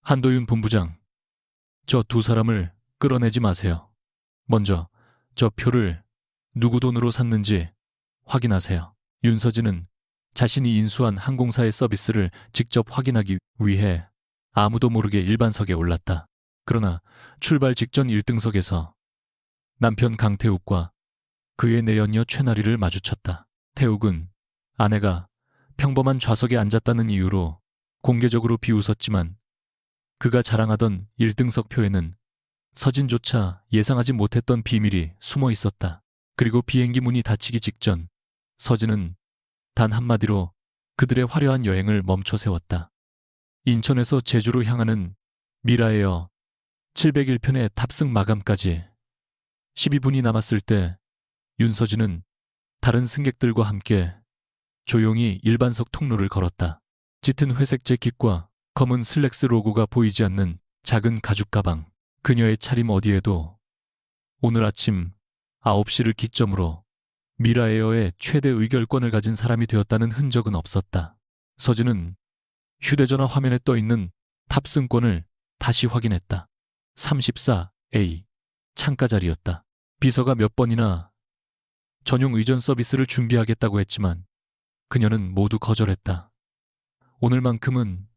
한도윤 본부장, 저 두 사람을 끌어내지 마세요. 먼저 저 표를 누구 돈으로 샀는지 확인하세요. 윤서진은 자신이 인수한 항공사의 서비스를 직접 확인하기 위해 아무도 모르게 일반석에 올랐다. 그러나 출발 직전 1등석에서 남편 강태욱과 그의 내연녀 최나리를 마주쳤다. 태욱은 아내가 평범한 좌석에 앉았다는 이유로 공개적으로 비웃었지만 그가 자랑하던 1등석 표에는 서진조차 예상하지 못했던 비밀이 숨어 있었다. 그리고 비행기 문이 닫히기 직전 서진은 단 한마디로 그들의 화려한 여행을 멈춰 세웠다. 인천에서 제주로 향하는 미라에어 701편의 탑승 마감까지 12분이 남았을 때 윤서진은 다른 승객들과 함께 조용히 일반석 통로를 걸었다. 짙은 회색 재킷과 검은 슬랙스 로고가 보이지 않는 작은 가죽 가방. 그녀의 차림 어디에도 오늘 아침 9시를 기점으로 미라에어의 최대 의결권을 가진 사람이 되었다는 흔적은 없었다. 서진은 휴대전화 화면에 떠있는 탑승권을 다시 확인했다. 34A 창가 자리였다. 비서가 몇 번이나 전용 의전 서비스를 준비하겠다고 했지만 그녀는 모두 거절했다. 오늘만큼은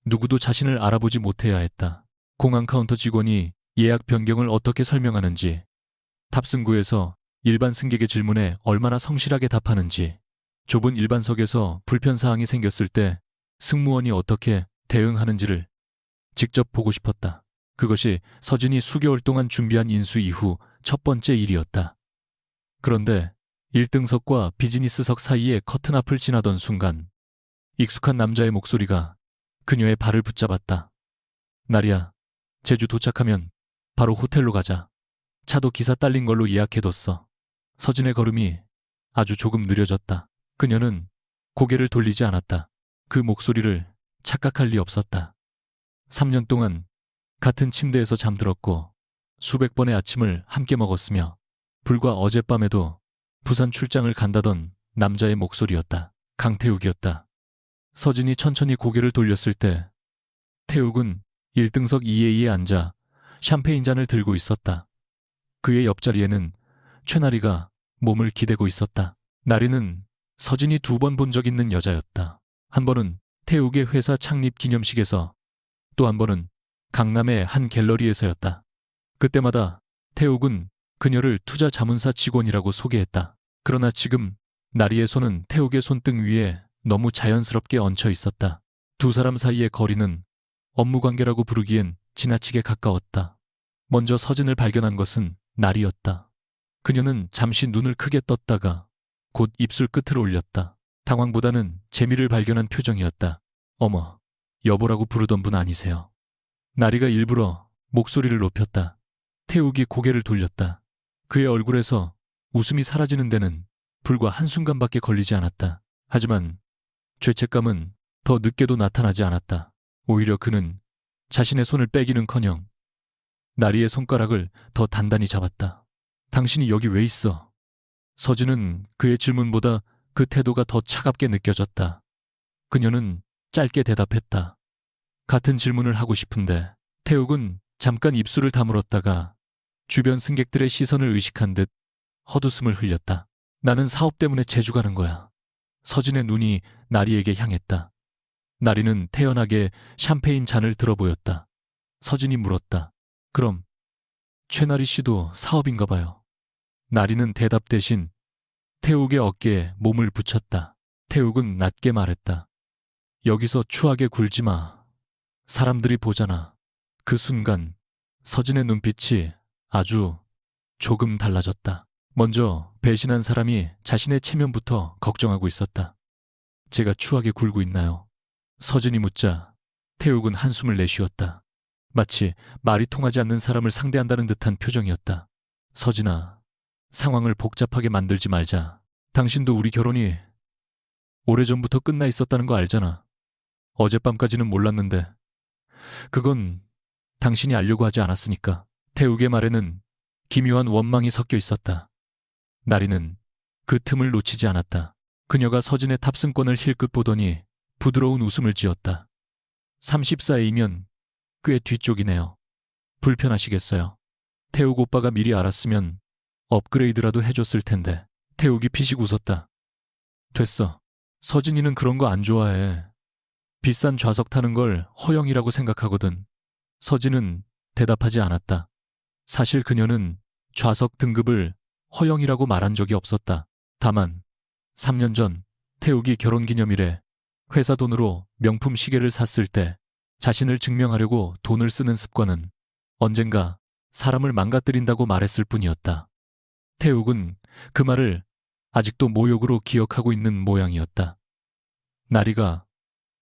누구도 자신을 알아보지 못해야 했다. 공항 카운터 직원이 예약 변경을 어떻게 설명하는지, 탑승구에서 일반 승객의 질문에 얼마나 성실하게 답하는지, 좁은 일반석에서 불편사항이 생겼을 때 승무원이 어떻게 대응하는지를 직접 보고 싶었다. 그것이 서진이 수개월 동안 준비한 인수 이후 첫 번째 일이었다. 그런데 1등석과 비즈니스석 사이의 커튼 앞을 지나던 순간 익숙한 남자의 목소리가 그녀의 발을 붙잡았다. 나리야, 제주 도착하면 바로 호텔로 가자. 차도 기사 딸린 걸로 예약해뒀어. 서진의 걸음이 아주 조금 느려졌다. 그녀는 고개를 돌리지 않았다. 그 목소리를 착각할 리 없었다. 3년 동안 같은 침대에서 잠들었고 수백 번의 아침을 함께 먹었으며 불과 어젯밤에도 부산 출장을 간다던 남자의 목소리였다. 강태욱이었다. 서진이 천천히 고개를 돌렸을 때 태욱은 1등석 2A에 앉아 샴페인 잔을 들고 있었다. 그의 옆자리에는 최나리가 몸을 기대고 있었다. 나리는 서진이 2번 본 적 있는 여자였다. 한 번은 태욱의 회사 창립 기념식에서, 또 한 번은 강남의 한 갤러리에서였다. 그때마다 태욱은 그녀를 투자 자문사 직원이라고 소개했다. 그러나 지금 나리의 손은 태욱의 손등 위에 너무 자연스럽게 얹혀 있었다. 두 사람 사이의 거리는 업무 관계라고 부르기엔 지나치게 가까웠다. 먼저 서진을 발견한 것은 나리였다. 그녀는 잠시 눈을 크게 떴다가 곧 입술 끝을 올렸다. 당황보다는 재미를 발견한 표정이었다. 어머, 여보라고 부르던 분 아니세요? 나리가 일부러 목소리를 높였다. 태욱이 고개를 돌렸다. 그의 얼굴에서 웃음이 사라지는 데는 불과 한순간밖에 걸리지 않았다. 하지만 죄책감은 더 늦게도 나타나지 않았다. 오히려 그는 자신의 손을 빼기는커녕 나리의 손가락을 더 단단히 잡았다. 당신이 여기 왜 있어? 서진은 그의 질문보다 그 태도가 더 차갑게 느껴졌다. 그녀는 짧게 대답했다. 같은 질문을 하고 싶은데. 태욱은 잠깐 입술을 다물었다가 주변 승객들의 시선을 의식한 듯 헛웃음을 흘렸다. 나는 사업 때문에 제주 가는 거야. 서진의 눈이 나리에게 향했다. 나리는 태연하게 샴페인 잔을 들어 보였다. 서진이 물었다. 그럼 최나리 씨도 사업인가 봐요. 나리는 대답 대신 태욱의 어깨에 몸을 붙였다. 태욱은 낮게 말했다. 여기서 추하게 굴지 마. 사람들이 보잖아. 그 순간 서진의 눈빛이 아주 조금 달라졌다. 먼저 배신한 사람이 자신의 체면부터 걱정하고 있었다. 제가 추하게 굴고 있나요? 서진이 묻자 태욱은 한숨을 내쉬었다. 마치 말이 통하지 않는 사람을 상대한다는 듯한 표정이었다. 서진아, 상황을 복잡하게 만들지 말자. 당신도 우리 결혼이 오래전부터 끝나 있었다는 거 알잖아. 어젯밤까지는 몰랐는데 그건 당신이 알려고 하지 않았으니까. 태욱의 말에는 기묘한 원망이 섞여 있었다. 나리는 그 틈을 놓치지 않았다. 그녀가 서진의 탑승권을 힐끗 보더니 부드러운 웃음을 지었다. 34A면 꽤 뒤쪽이네요. 불편하시겠어요. 태욱 오빠가 미리 알았으면 업그레이드라도 해줬을 텐데. 태욱이 피식 웃었다. 됐어. 서진이는 그런 거 안 좋아해. 비싼 좌석 타는 걸 허영이라고 생각하거든. 서진은 대답하지 않았다. 사실 그녀는 좌석 등급을 허영이라고 말한 적이 없었다. 다만 3년 전 태욱이 결혼기념일에 회사 돈으로 명품 시계를 샀을 때 자신을 증명하려고 돈을 쓰는 습관은 언젠가 사람을 망가뜨린다고 말했을 뿐이었다. 태욱은 그 말을 아직도 모욕으로 기억하고 있는 모양이었다. 나리가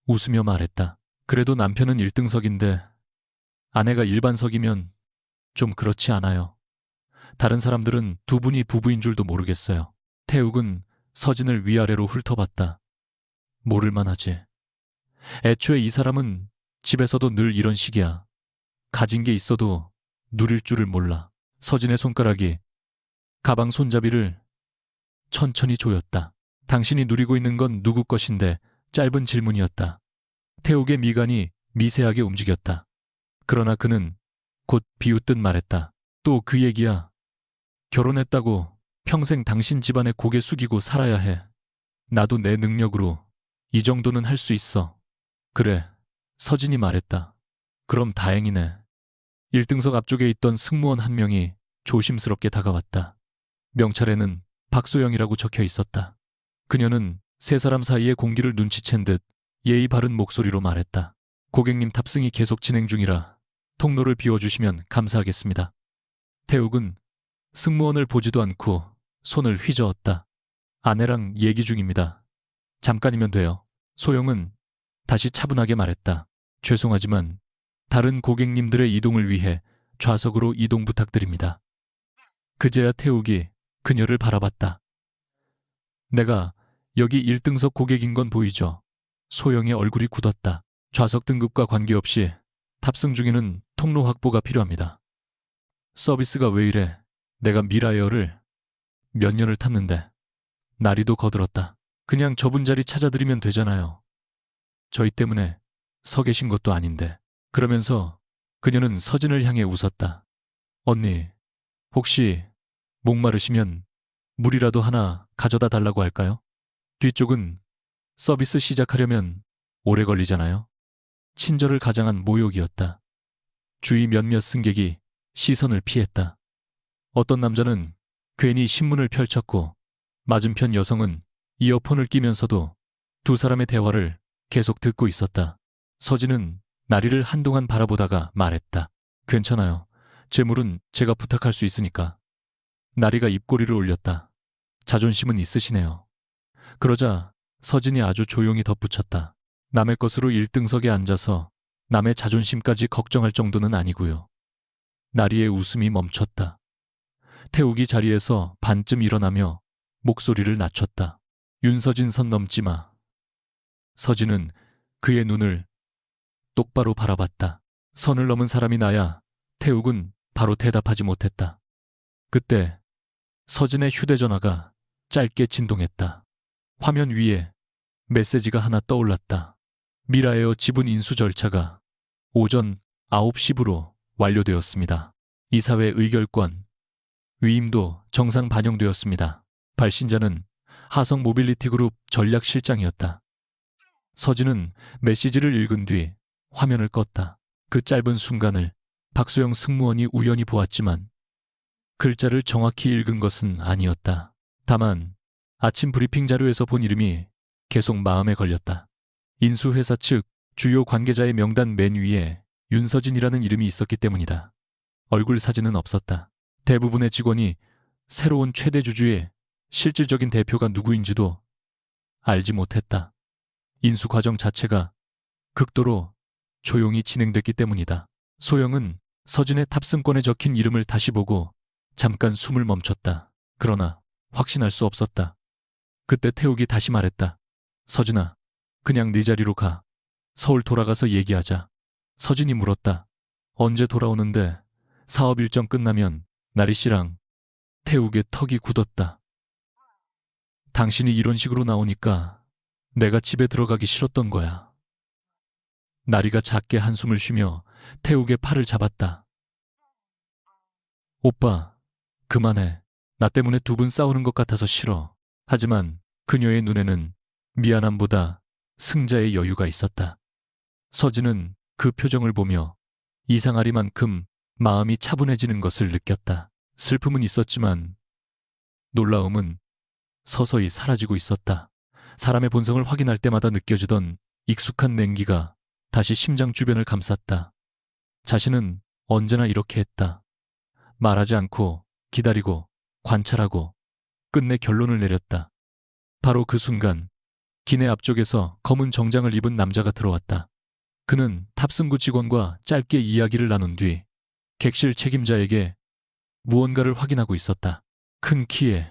웃으며 말했다. 그래도 남편은 1등석인데 아내가 일반석이면 좀 그렇지 않아요. 다른 사람들은 두 분이 부부인 줄도 모르겠어요. 태욱은 서진을 위아래로 훑어봤다. 모를만 하지. 애초에 이 사람은 집에서도 늘 이런 식이야. 가진 게 있어도 누릴 줄을 몰라. 서진의 손가락이 가방 손잡이를 천천히 조였다. 당신이 누리고 있는 건 누구 것인데? 짧은 질문이었다. 태욱의 미간이 미세하게 움직였다. 그러나 그는 곧 비웃듯 말했다. 또 그 얘기야. 결혼했다고 평생 당신 집안에 고개 숙이고 살아야 해. 나도 내 능력으로 이 정도는 할 수 있어. 그래, 서진이 말했다. 그럼 다행이네. 1등석 앞쪽에 있던 승무원 한 명이 조심스럽게 다가왔다. 명찰에는 박소영이라고 적혀 있었다. 그녀는 세 사람 사이의 공기를 눈치챈 듯 예의 바른 목소리로 말했다. 고객님 탑승이 계속 진행 중이라 통로를 비워주시면 감사하겠습니다. 태욱은 승무원을 보지도 않고 손을 휘저었다. 아내랑 얘기 중입니다. 잠깐이면 돼요. 소영은 다시 차분하게 말했다. 죄송하지만 다른 고객님들의 이동을 위해 좌석으로 이동 부탁드립니다. 그제야 태욱이 그녀를 바라봤다. 내가 여기 1등석 고객인 건 보이죠? 소영의 얼굴이 굳었다. 좌석 등급과 관계없이 탑승 중에는 통로 확보가 필요합니다. 서비스가 왜 이래? 내가 미라에어를 몇 년을 탔는데. 나리도 거들었다. 그냥 저분 자리 찾아드리면 되잖아요. 저희 때문에 서 계신 것도 아닌데. 그러면서 그녀는 서진을 향해 웃었다. 언니, 혹시 목마르시면 물이라도 하나 가져다 달라고 할까요? 뒤쪽은 서비스 시작하려면 오래 걸리잖아요. 친절을 가장한 모욕이었다. 주위 몇몇 승객이 시선을 피했다. 어떤 남자는 괜히 신문을 펼쳤고 맞은편 여성은 이어폰을 끼면서도 두 사람의 대화를 계속 듣고 있었다. 서진은 나리를 한동안 바라보다가 말했다. 괜찮아요. 제 물은 제가 부탁할 수 있으니까. 나리가 입꼬리를 올렸다. 자존심은 있으시네요. 그러자 서진이 아주 조용히 덧붙였다. 남의 것으로 1등석에 앉아서 남의 자존심까지 걱정할 정도는 아니고요. 나리의 웃음이 멈췄다. 태욱이 자리에서 반쯤 일어나며 목소리를 낮췄다. 윤서진 선 넘지 마. 서진은 그의 눈을 똑바로 바라봤다. 선을 넘은 사람이 나야. 태욱은 바로 대답하지 못했다. 그때 서진의 휴대전화가 짧게 진동했다. 화면 위에 메시지가 하나 떠올랐다. 미라에어 지분 인수 절차가 오전 9시부로 완료되었습니다. 이사회 의결권, 위임도 정상 반영되었습니다. 발신자는 하성 모빌리티 그룹 전략실장이었다. 서진은 메시지를 읽은 뒤 화면을 껐다. 그 짧은 순간을 박소영 승무원이 우연히 보았지만 글자를 정확히 읽은 것은 아니었다. 다만 아침 브리핑 자료에서 본 이름이 계속 마음에 걸렸다. 인수회사 측 주요 관계자의 명단 맨 위에 윤서진이라는 이름이 있었기 때문이다. 얼굴 사진은 없었다. 대부분의 직원이 새로운 최대 주주의 실질적인 대표가 누구인지도 알지 못했다. 인수 과정 자체가 극도로 조용히 진행됐기 때문이다. 소영은 서진의 탑승권에 적힌 이름을 다시 보고 잠깐 숨을 멈췄다. 그러나 확신할 수 없었다. 그때 태욱이 다시 말했다. 서진아, 그냥 네 자리로 가. 서울 돌아가서 얘기하자. 서진이 물었다. 언제 돌아오는데? 사업 일정 끝나면 나리 씨랑. 태욱의 턱이 굳었다. 당신이 이런 식으로 나오니까 내가 집에 들어가기 싫었던 거야. 나리가 작게 한숨을 쉬며 태욱의 팔을 잡았다. 오빠, 그만해. 나 때문에 두 분 싸우는 것 같아서 싫어. 하지만 그녀의 눈에는 미안함보다 승자의 여유가 있었다. 서진은 그 표정을 보며 이상하리만큼 마음이 차분해지는 것을 느꼈다. 슬픔은 있었지만 놀라움은 서서히 사라지고 있었다. 사람의 본성을 확인할 때마다 느껴지던 익숙한 냉기가 다시 심장 주변을 감쌌다. 자신은 언제나 이렇게 했다. 말하지 않고 기다리고 관찰하고 끝내 결론을 내렸다. 바로 그 순간 기내 앞쪽에서 검은 정장을 입은 남자가 들어왔다. 그는 탑승구 직원과 짧게 이야기를 나눈 뒤 객실 책임자에게 무언가를 확인하고 있었다. 큰 키에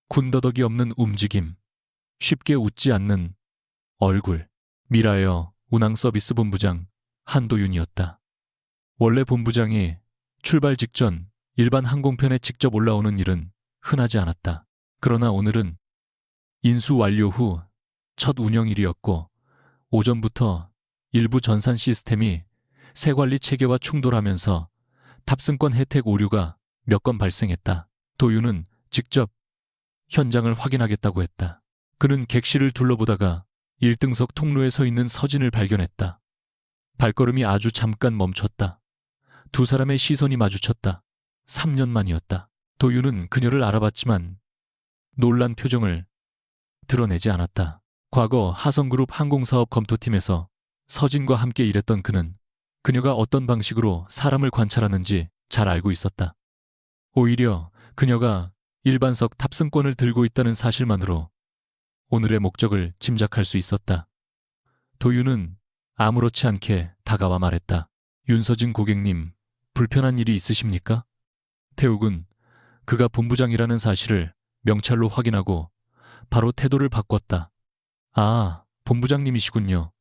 군더더기 없는 움직임, 쉽게 웃지 않는 얼굴, 미라에어 운항 서비스 본부장 한도윤이었다. 원래 본부장이 출발 직전 일반 항공편에 직접 올라오는 일은 흔하지 않았다. 그러나 오늘은 인수 완료 후 첫 운영일이었고 오전부터 일부 전산 시스템이 새 관리 체계와 충돌하면서 탑승권 혜택 오류가 몇 건 발생했다. 도윤은 직접 현장을 확인하겠다고 했다. 그는 객실을 둘러보다가 1등석 통로에 서 있는 서진을 발견했다. 발걸음이 아주 잠깐 멈췄다. 두 사람의 시선이 마주쳤다. 3년 만이었다. 도윤은 그녀를 알아봤지만 놀란 표정을 드러내지 않았다. 과거 하성그룹 항공사업 검토팀에서 서진과 함께 일했던 그는 그녀가 어떤 방식으로 사람을 관찰하는지 잘 알고 있었다. 오히려 그녀가 일반석 탑승권을 들고 있다는 사실만으로 오늘의 목적을 짐작할 수 있었다. 도윤은 아무렇지 않게 다가와 말했다. 윤서진 고객님, 불편한 일이 있으십니까? 태욱은 그가 본부장이라는 사실을 명찰로 확인하고 바로 태도를 바꿨다. 아, 본부장님이시군요.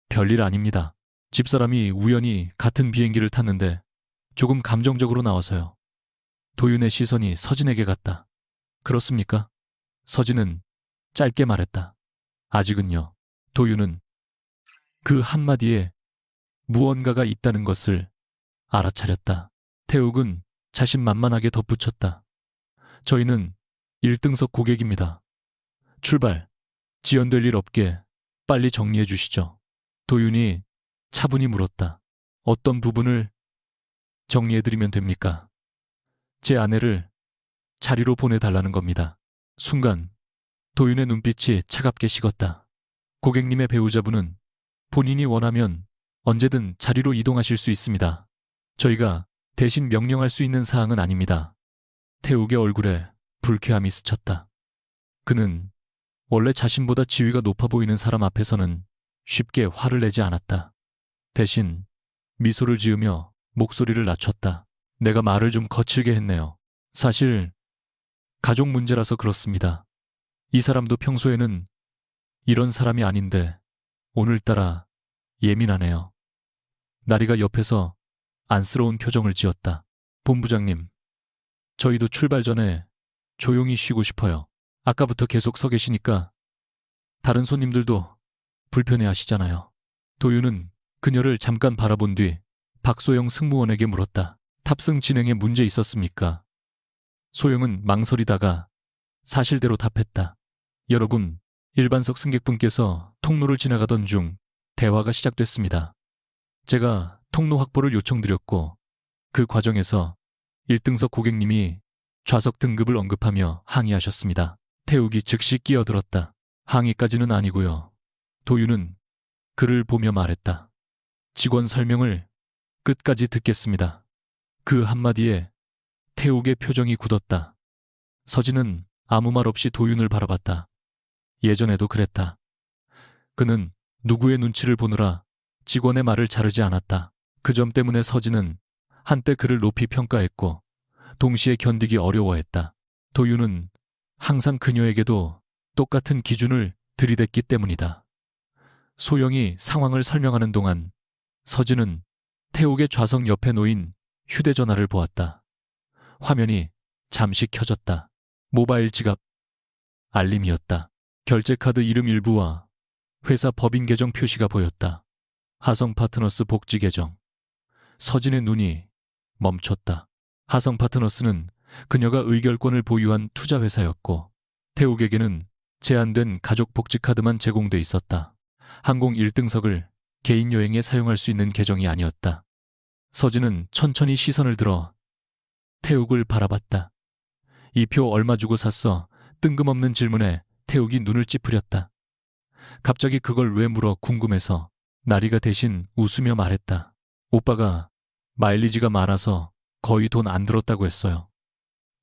별일 아닙니다. 집사람이 우연히 같은 비행기를 탔는데 조금 감정적으로 나와서요. 도윤의 시선이 서진에게 갔다. 그렇습니까? 서진은 짧게 말했다. 아직은요. 도윤은 그 한마디에 무언가가 있다는 것을 알아차렸다. 태욱은 자신만만하게 덧붙였다. 저희는 1등석 고객입니다. 출발. 지연될 일 없게 빨리 정리해 주시죠. 도윤이 차분히 물었다. 어떤 부분을 정리해드리면 됩니까? 제 아내를 자리로 보내달라는 겁니다. 순간 도윤의 눈빛이 차갑게 식었다. 고객님의 배우자분은 본인이 원하면 언제든 자리로 이동하실 수 있습니다. 저희가 대신 명령할 수 있는 사항은 아닙니다. 태욱의 얼굴에 불쾌함이 스쳤다. 그는 원래 자신보다 지위가 높아 보이는 사람 앞에서는 쉽게 화를 내지 않았다. 대신 미소를 지으며 목소리를 낮췄다. 내가 말을 좀 거칠게 했네요. 사실 가족 문제라서 그렇습니다. 이 사람도 평소에는 이런 사람이 아닌데 오늘따라 예민하네요. 나리가 옆에서 안쓰러운 표정을 지었다. 본부장님, 저희도 출발 전에 조용히 쉬고 싶어요. 아까부터 계속 서 계시니까 다른 손님들도 불편해하시잖아요. 도윤은 그녀를 잠깐 바라본 뒤 박소영 승무원에게 물었다. 탑승 진행에 문제 있었습니까? 소영은 망설이다가 사실대로 답했다. 여러분, 일반석 승객분께서 통로를 지나가던 중 대화가 시작됐습니다. 제가 통로 확보를 요청드렸고 그 과정에서 1등석 고객님이 좌석 등급을 언급하며 항의하셨습니다. 태욱이 즉시 끼어들었다. 항의까지는 아니고요. 도윤은 그를 보며 말했다. 직원 설명을 끝까지 듣겠습니다. 그 한마디에 태욱의 표정이 굳었다. 서진은 아무 말 없이 도윤을 바라봤다. 예전에도 그랬다. 그는 누구의 눈치를 보느라 직원의 말을 자르지 않았다. 그 점 때문에 서진은 한때 그를 높이 평가했고 동시에 견디기 어려워했다. 도윤은 항상 그녀에게도 똑같은 기준을 들이댔기 때문이다. 소영이 상황을 설명하는 동안 서진은 태욱의 좌석 옆에 놓인 휴대전화를 보았다. 화면이 잠시 켜졌다. 모바일 지갑 알림이었다. 결제카드 이름 일부와 회사 법인 계정 표시가 보였다. 하성 파트너스 복지 계정. 서진의 눈이 멈췄다. 하성 파트너스는 그녀가 의결권을 보유한 투자회사였고 태욱에게는 제한된 가족 복지 카드만 제공돼 있었다. 항공 1등석을 개인 여행에 사용할 수 있는 계정이 아니었다. 서진은 천천히 시선을 들어 태욱을 바라봤다. 이 표 얼마 주고 샀어? 뜬금없는 질문에 태욱이 눈을 찌푸렸다. 갑자기 그걸 왜 물어 궁금해서 나리가 대신 웃으며 말했다. 오빠가 마일리지가 많아서 거의 돈 안 들었다고 했어요.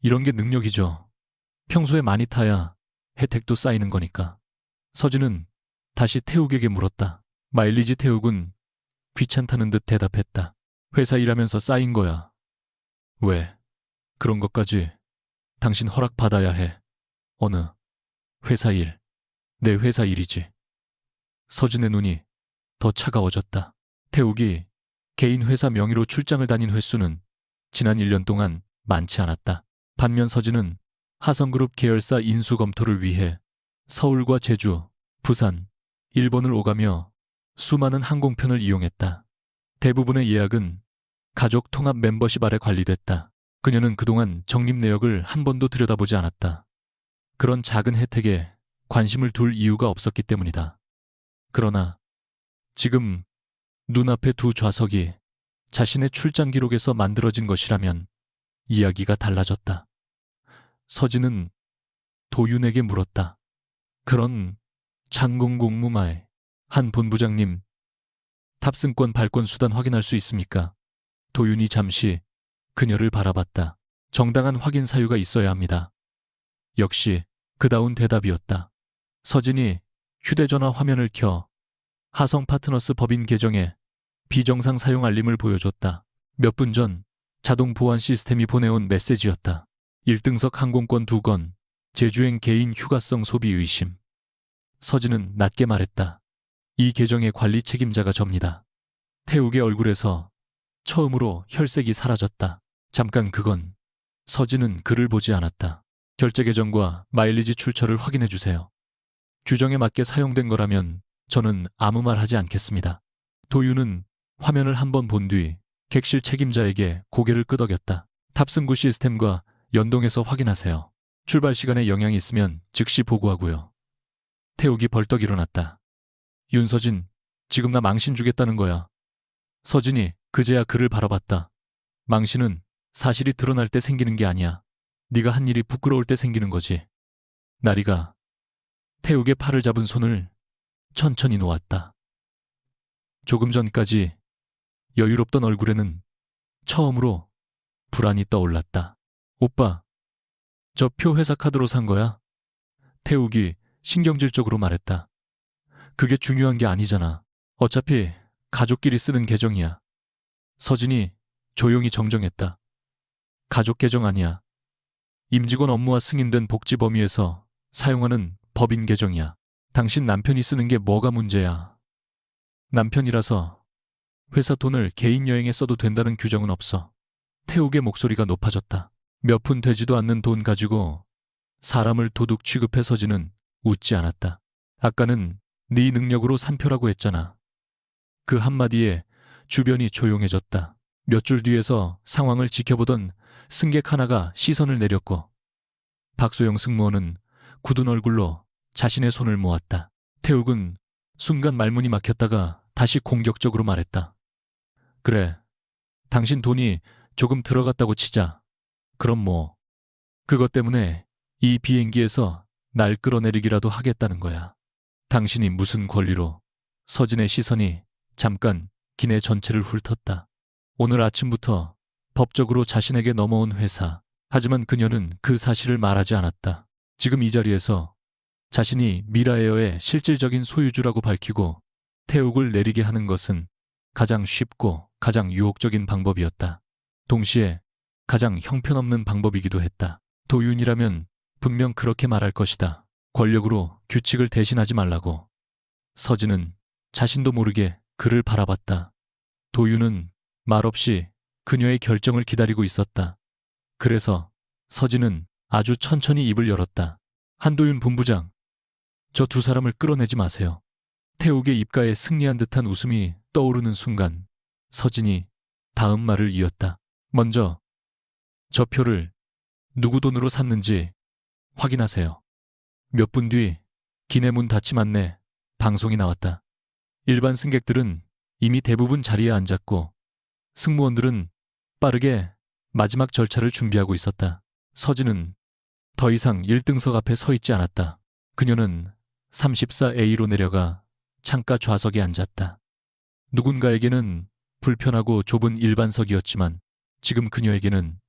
이런 게 능력이죠. 평소에 많이 타야 혜택도 쌓이는 거니까. 서진은 다시 태욱에게 물었다. 마일리지. 태욱은 귀찮다는 듯 대답했다. 회사 일하면서 쌓인 거야. 왜? 그런 것까지 당신 허락 받아야 해. 어느 회사 일? 내 회사 일이지. 서진의 눈이 더 차가워졌다. 태욱이 개인 회사 명의로 출장을 다닌 횟수는 지난 1년 동안 많지 않았다. 반면 서진은 하성그룹 계열사 인수 검토를 위해 서울과 제주, 부산, 일본을 오가며 수많은 항공편을 이용했다. 대부분의 예약은 가족 통합 멤버십 아래 관리됐다. 그녀는 그동안 적립 내역을 한 번도 들여다보지 않았다. 그런 작은 혜택에 관심을 둘 이유가 없었기 때문이다. 그러나 지금 눈앞의 두 좌석이 자신의 출장 기록에서 만들어진 것이라면 이야기가 달라졌다. 서진은 도윤에게 물었다. 그런 장공공무마에 한 본부장님, 탑승권 발권 수단 확인할 수 있습니까? 도윤이 잠시 그녀를 바라봤다. 정당한 확인 사유가 있어야 합니다. 역시 그다운 대답이었다. 서진이 휴대전화 화면을 켜 하성 파트너스 법인 계정에 비정상 사용 알림을 보여줬다. 몇 분 전 자동 보안 시스템이 보내온 메시지였다. 1등석 항공권 2건, 제주행 개인 휴가성 소비 의심. 서진은 낮게 말했다. 이 계정의 관리 책임자가 접니다. 태욱의 얼굴에서 처음으로 혈색이 사라졌다. 잠깐 그건 서진은 글을 보지 않았다. 결제 계정과 마일리지 출처를 확인해 주세요. 규정에 맞게 사용된 거라면 저는 아무 말 하지 않겠습니다. 도윤은 화면을 한번 본 뒤 객실 책임자에게 고개를 끄덕였다. 탑승구 시스템과 연동해서 확인하세요. 출발 시간에 영향이 있으면 즉시 보고하고요. 태욱이 벌떡 일어났다. 윤서진, 지금 나 망신 주겠다는 거야. 서진이 그제야 그를 바라봤다. 망신은 사실이 드러날 때 생기는 게 아니야. 네가 한 일이 부끄러울 때 생기는 거지. 나리가 태욱의 팔을 잡은 손을 천천히 놓았다. 조금 전까지 여유롭던 얼굴에는 처음으로 불안이 떠올랐다. 오빠, 저 표 회사 카드로 산 거야? 태욱이 신경질적으로 말했다. 그게 중요한 게 아니잖아. 어차피 가족끼리 쓰는 계정이야. 서진이 조용히 정정했다. 가족 계정 아니야. 임직원 업무와 승인된 복지 범위에서 사용하는 법인 계정이야. 당신 남편이 쓰는 게 뭐가 문제야. 남편이라서 회사 돈을 개인 여행에 써도 된다는 규정은 없어. 태욱의 목소리가 높아졌다. 몇 푼 되지도 않는 돈 가지고 사람을 도둑 취급해. 서진은 웃지 않았다. 아까는 네 능력으로 산 표라고 했잖아. 그 한마디에 주변이 조용해졌다. 몇 줄 뒤에서 상황을 지켜보던 승객 하나가 시선을 내렸고 박소영 승무원은 굳은 얼굴로 자신의 손을 모았다. 태욱은 순간 말문이 막혔다가 다시 공격적으로 말했다. 그래, 당신 돈이 조금 들어갔다고 치자. 그럼 뭐 그것 때문에 이 비행기에서 날 끌어내리기라도 하겠다는 거야. 당신이 무슨 권리로. 서진의 시선이 잠깐 기내 전체를 훑었다. 오늘 아침부터 법적으로 자신에게 넘어온 회사. 하지만 그녀는 그 사실을 말하지 않았다. 지금 이 자리에서 자신이 미라에어의 실질적인 소유주라고 밝히고 태욱을 내리게 하는 것은 가장 쉽고 가장 유혹적인 방법이었다. 동시에 가장 형편없는 방법이기도 했다. 도윤이라면 분명 그렇게 말할 것이다. 권력으로 규칙을 대신하지 말라고. 서진은 자신도 모르게 그를 바라봤다. 도윤은 말없이 그녀의 결정을 기다리고 있었다. 그래서 서진은 아주 천천히 입을 열었다. 한도윤 본부장, 저 두 사람을 끌어내지 마세요. 태욱의 입가에 승리한 듯한 웃음이 떠오르는 순간 서진이 다음 말을 이었다. 먼저 저 표를 누구 돈으로 샀는지 확인하세요. 몇 분 뒤 기내 문 닫힘 안내 방송이 나왔다. 일반 승객들은 이미 대부분 자리에 앉았고 승무원들은 빠르게 마지막 절차를 준비하고 있었다. 서진은 더 이상 1등석 앞에 서 있지 않았다. 그녀는 34A로 내려가 창가 좌석에 앉았다. 누군가에게는 불편하고 좁은 일반석이었지만 지금 그녀에게는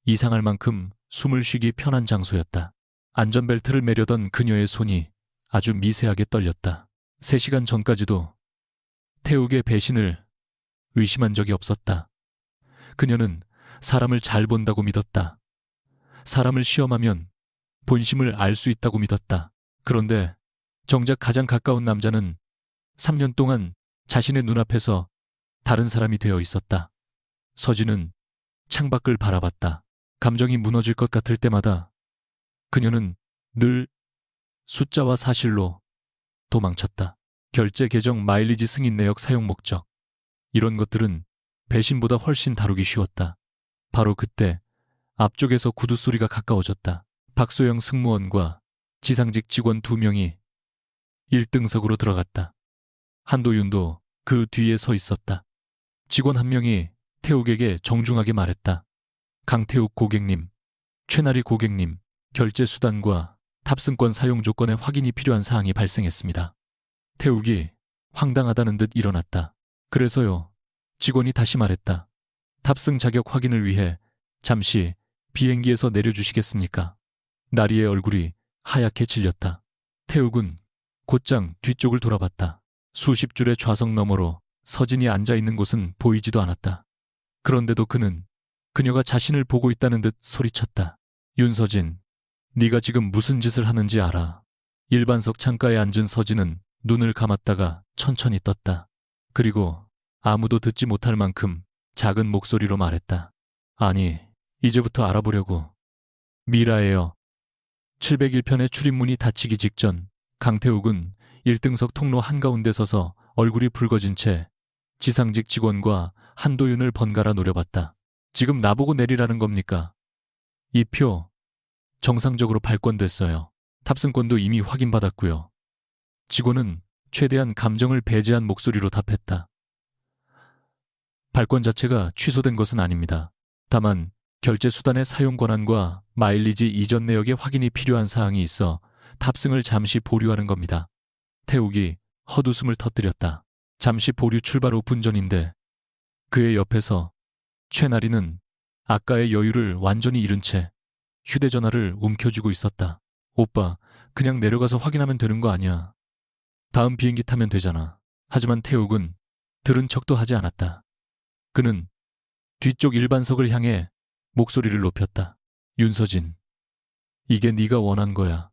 이상할 만큼 숨을 쉬기 편한 장소였다. 안전벨트를 매려던 그녀의 손이 아주 미세하게 떨렸다. 3시간 전까지도 태욱의 배신을 의심한 적이 없었다. 그녀는 사람을 잘 본다고 믿었다. 사람을 시험하면 본심을 알 수 있다고 믿었다. 그런데 정작 가장 가까운 남자는 3년 동안 자신의 눈앞에서 다른 사람이 되어 있었다. 서진은 창밖을 바라봤다. 감정이 무너질 것 같을 때마다 그녀는 늘 숫자와 사실로 도망쳤다. 결제 계정, 마일리지, 승인 내역, 사용 목적. 이런 것들은 배신보다 훨씬 다루기 쉬웠다. 바로 그때 앞쪽에서 구두 소리가 가까워졌다. 박소영 승무원과 지상직 직원 2명이 1등석으로 들어갔다. 한도윤도 그 뒤에 서 있었다. 직원 한 명이 태욱에게 정중하게 말했다. 강태욱 고객님, 최나리 고객님, 결제 수단과 탑승권 사용 조건의 확인이 필요한 사항이 발생했습니다. 태욱이 황당하다는 듯 일어났다. 그래서요. 직원이 다시 말했다. 탑승 자격 확인을 위해 잠시 비행기에서 내려주시겠습니까? 나리의 얼굴이 하얗게 질렸다. 태욱은 곧장 뒤쪽을 돌아봤다. 수십 줄의 좌석 너머로 서진이 앉아있는 곳은 보이지도 않았다. 그런데도 그는 그녀가 자신을 보고 있다는 듯 소리쳤다. 윤서진, 네가 지금 무슨 짓을 하는지 알아. 일반석 창가에 앉은 서진은 눈을 감았다가 천천히 떴다. 그리고 아무도 듣지 못할 만큼 작은 목소리로 말했다. 아니, 이제부터 알아보려고. 미라에요. 701편의 출입문이 닫히기 직전 강태욱은 1등석 통로 한가운데 서서 얼굴이 붉어진 채 지상직 직원과 한도윤을 번갈아 노려봤다. 지금 나보고 내리라는 겁니까? 이 표 정상적으로 발권됐어요. 탑승권도 이미 확인받았고요. 직원은 최대한 감정을 배제한 목소리로 답했다. 발권 자체가 취소된 것은 아닙니다. 다만 결제 수단의 사용 권한과 마일리지 이전 내역의 확인이 필요한 사항이 있어 탑승을 잠시 보류하는 겁니다. 태욱이 헛웃음을 터뜨렸다. 잠시 보류 출발 5분 전인데 그의 옆에서 최나리는 아까의 여유를 완전히 잃은 채 휴대전화를 움켜쥐고 있었다. 오빠, 그냥 내려가서 확인하면 되는 거 아니야. 다음 비행기 타면 되잖아. 하지만 태욱은 들은 척도 하지 않았다. 그는 뒤쪽 일반석을 향해 목소리를 높였다. 윤서진, 이게 네가 원한 거야.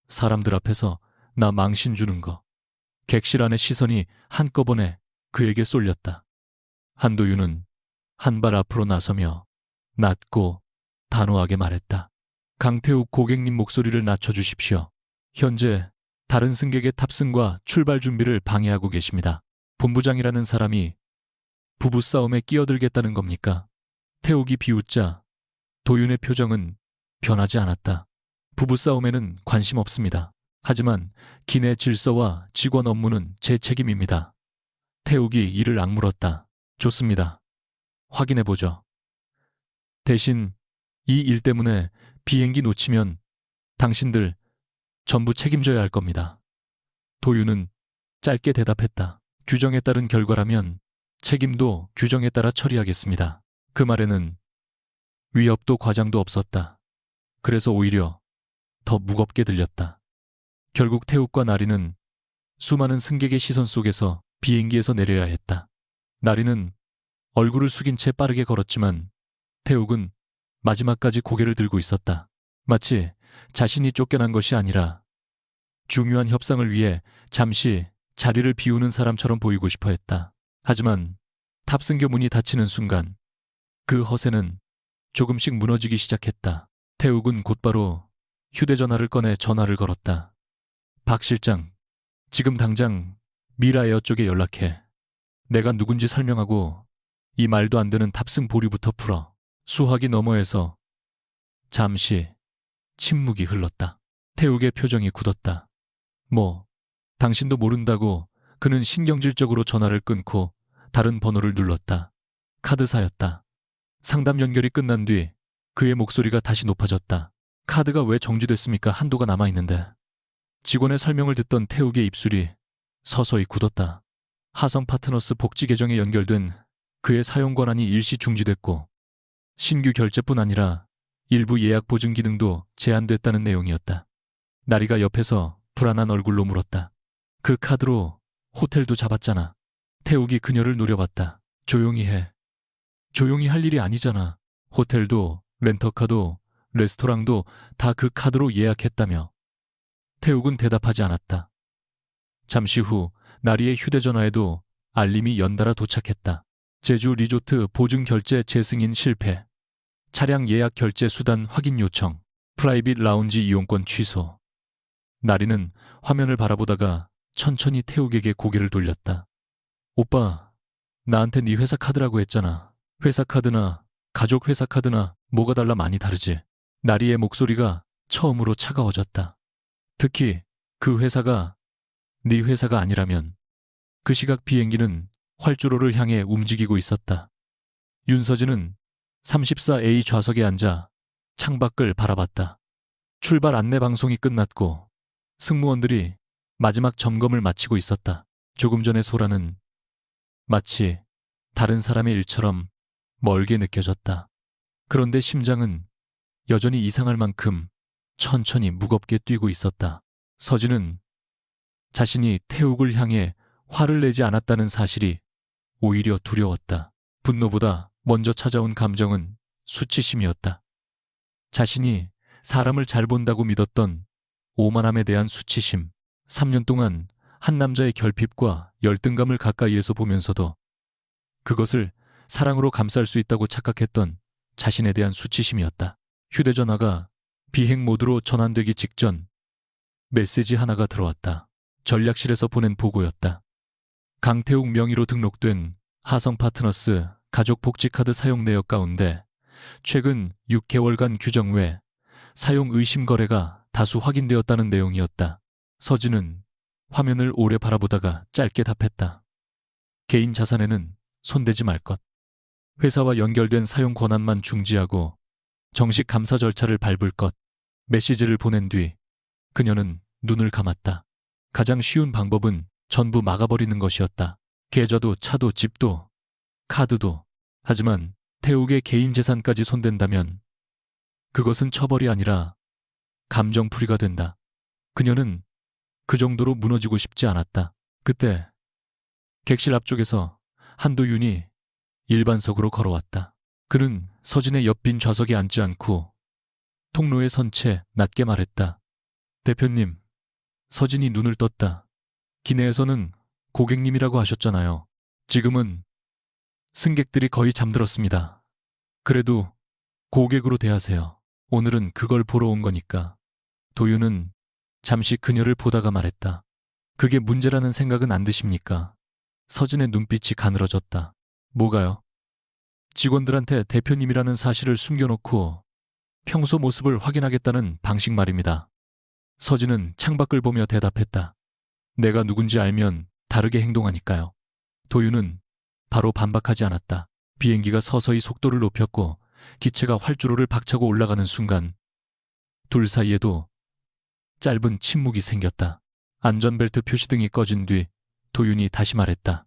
사람들 앞에서 나 망신 주는 거. 객실 안의 시선이 한꺼번에 그에게 쏠렸다. 한도윤은 한 발 앞으로 나서며 낮고 단호하게 말했다. 강태욱 고객님 목소리를 낮춰주십시오. 현재 다른 승객의 탑승과 출발 준비를 방해하고 계십니다. 본부장이라는 사람이 부부싸움에 끼어들겠다는 겁니까? 태욱이 비웃자 도윤의 표정은 변하지 않았다. 부부싸움에는 관심 없습니다. 하지만 기내 질서와 직원 업무는 제 책임입니다. 태욱이 이를 악물었다. 좋습니다. 확인해보죠. 대신 이 일 때문에 비행기 놓치면 당신들 전부 책임져야 할 겁니다. 도윤은 짧게 대답했다. 규정에 따른 결과라면 책임도 규정에 따라 처리하겠습니다. 그 말에는 위협도 과장도 없었다. 그래서 오히려 더 무겁게 들렸다. 결국 태욱과 나리는 수많은 승객의 시선 속에서 비행기에서 내려야 했다. 나리는 얼굴을 숙인 채 빠르게 걸었지만 태욱은 마지막까지 고개를 들고 있었다. 마치 자신이 쫓겨난 것이 아니라 중요한 협상을 위해 잠시 자리를 비우는 사람처럼 보이고 싶어 했다. 하지만 탑승교 문이 닫히는 순간 그 허세는 조금씩 무너지기 시작했다. 태욱은 곧바로 휴대전화를 꺼내 전화를 걸었다. 박 실장, 지금 당장 미라에어 쪽에 연락해. 내가 누군지 설명하고 이 말도 안 되는 탑승 보류부터 풀어. 수화기 너머에서 잠시 침묵이 흘렀다. 태욱의 표정이 굳었다. 뭐, 당신도 모른다고. 그는 신경질적으로 전화를 끊고 다른 번호를 눌렀다. 카드사였다. 상담 연결이 끝난 뒤 그의 목소리가 다시 높아졌다. 카드가 왜 정지됐습니까? 한도가 남아있는데. 직원의 설명을 듣던 태욱의 입술이 서서히 굳었다. 하성 파트너스 복지 계정에 연결된 그의 사용 권한이 일시 중지됐고 신규 결제뿐 아니라 일부 예약 보증 기능도 제한됐다는 내용이었다. 나리가 옆에서 불안한 얼굴로 물었다. 그 카드로 호텔도 잡았잖아. 태욱이 그녀를 노려봤다. 조용히 해. 조용히 할 일이 아니잖아. 호텔도 렌터카도 레스토랑도 다 그 카드로 예약했다며. 태욱은 대답하지 않았다. 잠시 후 나리의 휴대전화에도 알림이 연달아 도착했다. 제주 리조트 보증 결제 재승인 실패. 차량 예약 결제 수단 확인 요청. 프라이빗 라운지 이용권 취소. 나리는 화면을 바라보다가 천천히 태욱에게 고개를 돌렸다. 오빠, 나한테 네 회사 카드라고 했잖아. 회사 카드나 가족 회사 카드나 뭐가 달라 많이 다르지. 나리의 목소리가 처음으로 차가워졌다. 특히 그 회사가 네 회사가 아니라면. 그 시각 비행기는 활주로를 향해 움직이고 있었다. 윤서진은 34A 좌석에 앉아 창밖을 바라봤다. 출발 안내 방송이 끝났고 승무원들이 마지막 점검을 마치고 있었다. 조금 전의 소라는 마치 다른 사람의 일처럼 멀게 느껴졌다. 그런데 심장은 여전히 이상할 만큼 천천히 무겁게 뛰고 있었다. 서진은 자신이 태욱을 향해 화를 내지 않았다는 사실이 오히려 두려웠다. 분노보다 먼저 찾아온 감정은 수치심이었다. 자신이 사람을 잘 본다고 믿었던 오만함에 대한 수치심. 3년 동안 한 남자의 결핍과 열등감을 가까이에서 보면서도 그것을 사랑으로 감쌀 수 있다고 착각했던 자신에 대한 수치심이었다. 휴대전화가 비행 모드로 전환되기 직전 메시지 하나가 들어왔다. 전략실에서 보낸 보고였다. 강태욱 명의로 등록된 하성 파트너스 가족 복지카드 사용 내역 가운데 최근 6개월간 규정 외 사용 의심 거래가 다수 확인되었다는 내용이었다. 서진은 화면을 오래 바라보다가 짧게 답했다. 개인 자산에는 손대지 말 것. 회사와 연결된 사용 권한만 중지하고 정식 감사 절차를 밟을 것. 메시지를 보낸 뒤 그녀는 눈을 감았다. 가장 쉬운 방법은 전부 막아버리는 것이었다. 계좌도 차도 집도 카드도. 하지만 태욱의 개인 재산까지 손댄다면 그것은 처벌이 아니라 감정풀이가 된다. 그녀는 그 정도로 무너지고 싶지 않았다. 그때 객실 앞쪽에서 한도윤이 일반석으로 걸어왔다. 그는 서진의 옆 빈 좌석에 앉지 않고 통로에 선 채 낮게 말했다. 대표님, 서진이 눈을 떴다. 기내에서는 고객님이라고 하셨잖아요. 지금은 승객들이 거의 잠들었습니다. 그래도 고객으로 대하세요. 오늘은 그걸 보러 온 거니까. 도윤은 잠시 그녀를 보다가 말했다. 그게 문제라는 생각은 안 드십니까? 서진의 눈빛이 가늘어졌다. 뭐가요? 직원들한테 대표님이라는 사실을 숨겨놓고 평소 모습을 확인하겠다는 방식 말입니다. 서진은 창밖을 보며 대답했다. 내가 누군지 알면 다르게 행동하니까요. 도윤은 바로 반박하지 않았다. 비행기가 서서히 속도를 높였고 기체가 활주로를 박차고 올라가는 순간 둘 사이에도 짧은 침묵이 생겼다. 안전벨트 표시등이 꺼진 뒤 도윤이 다시 말했다.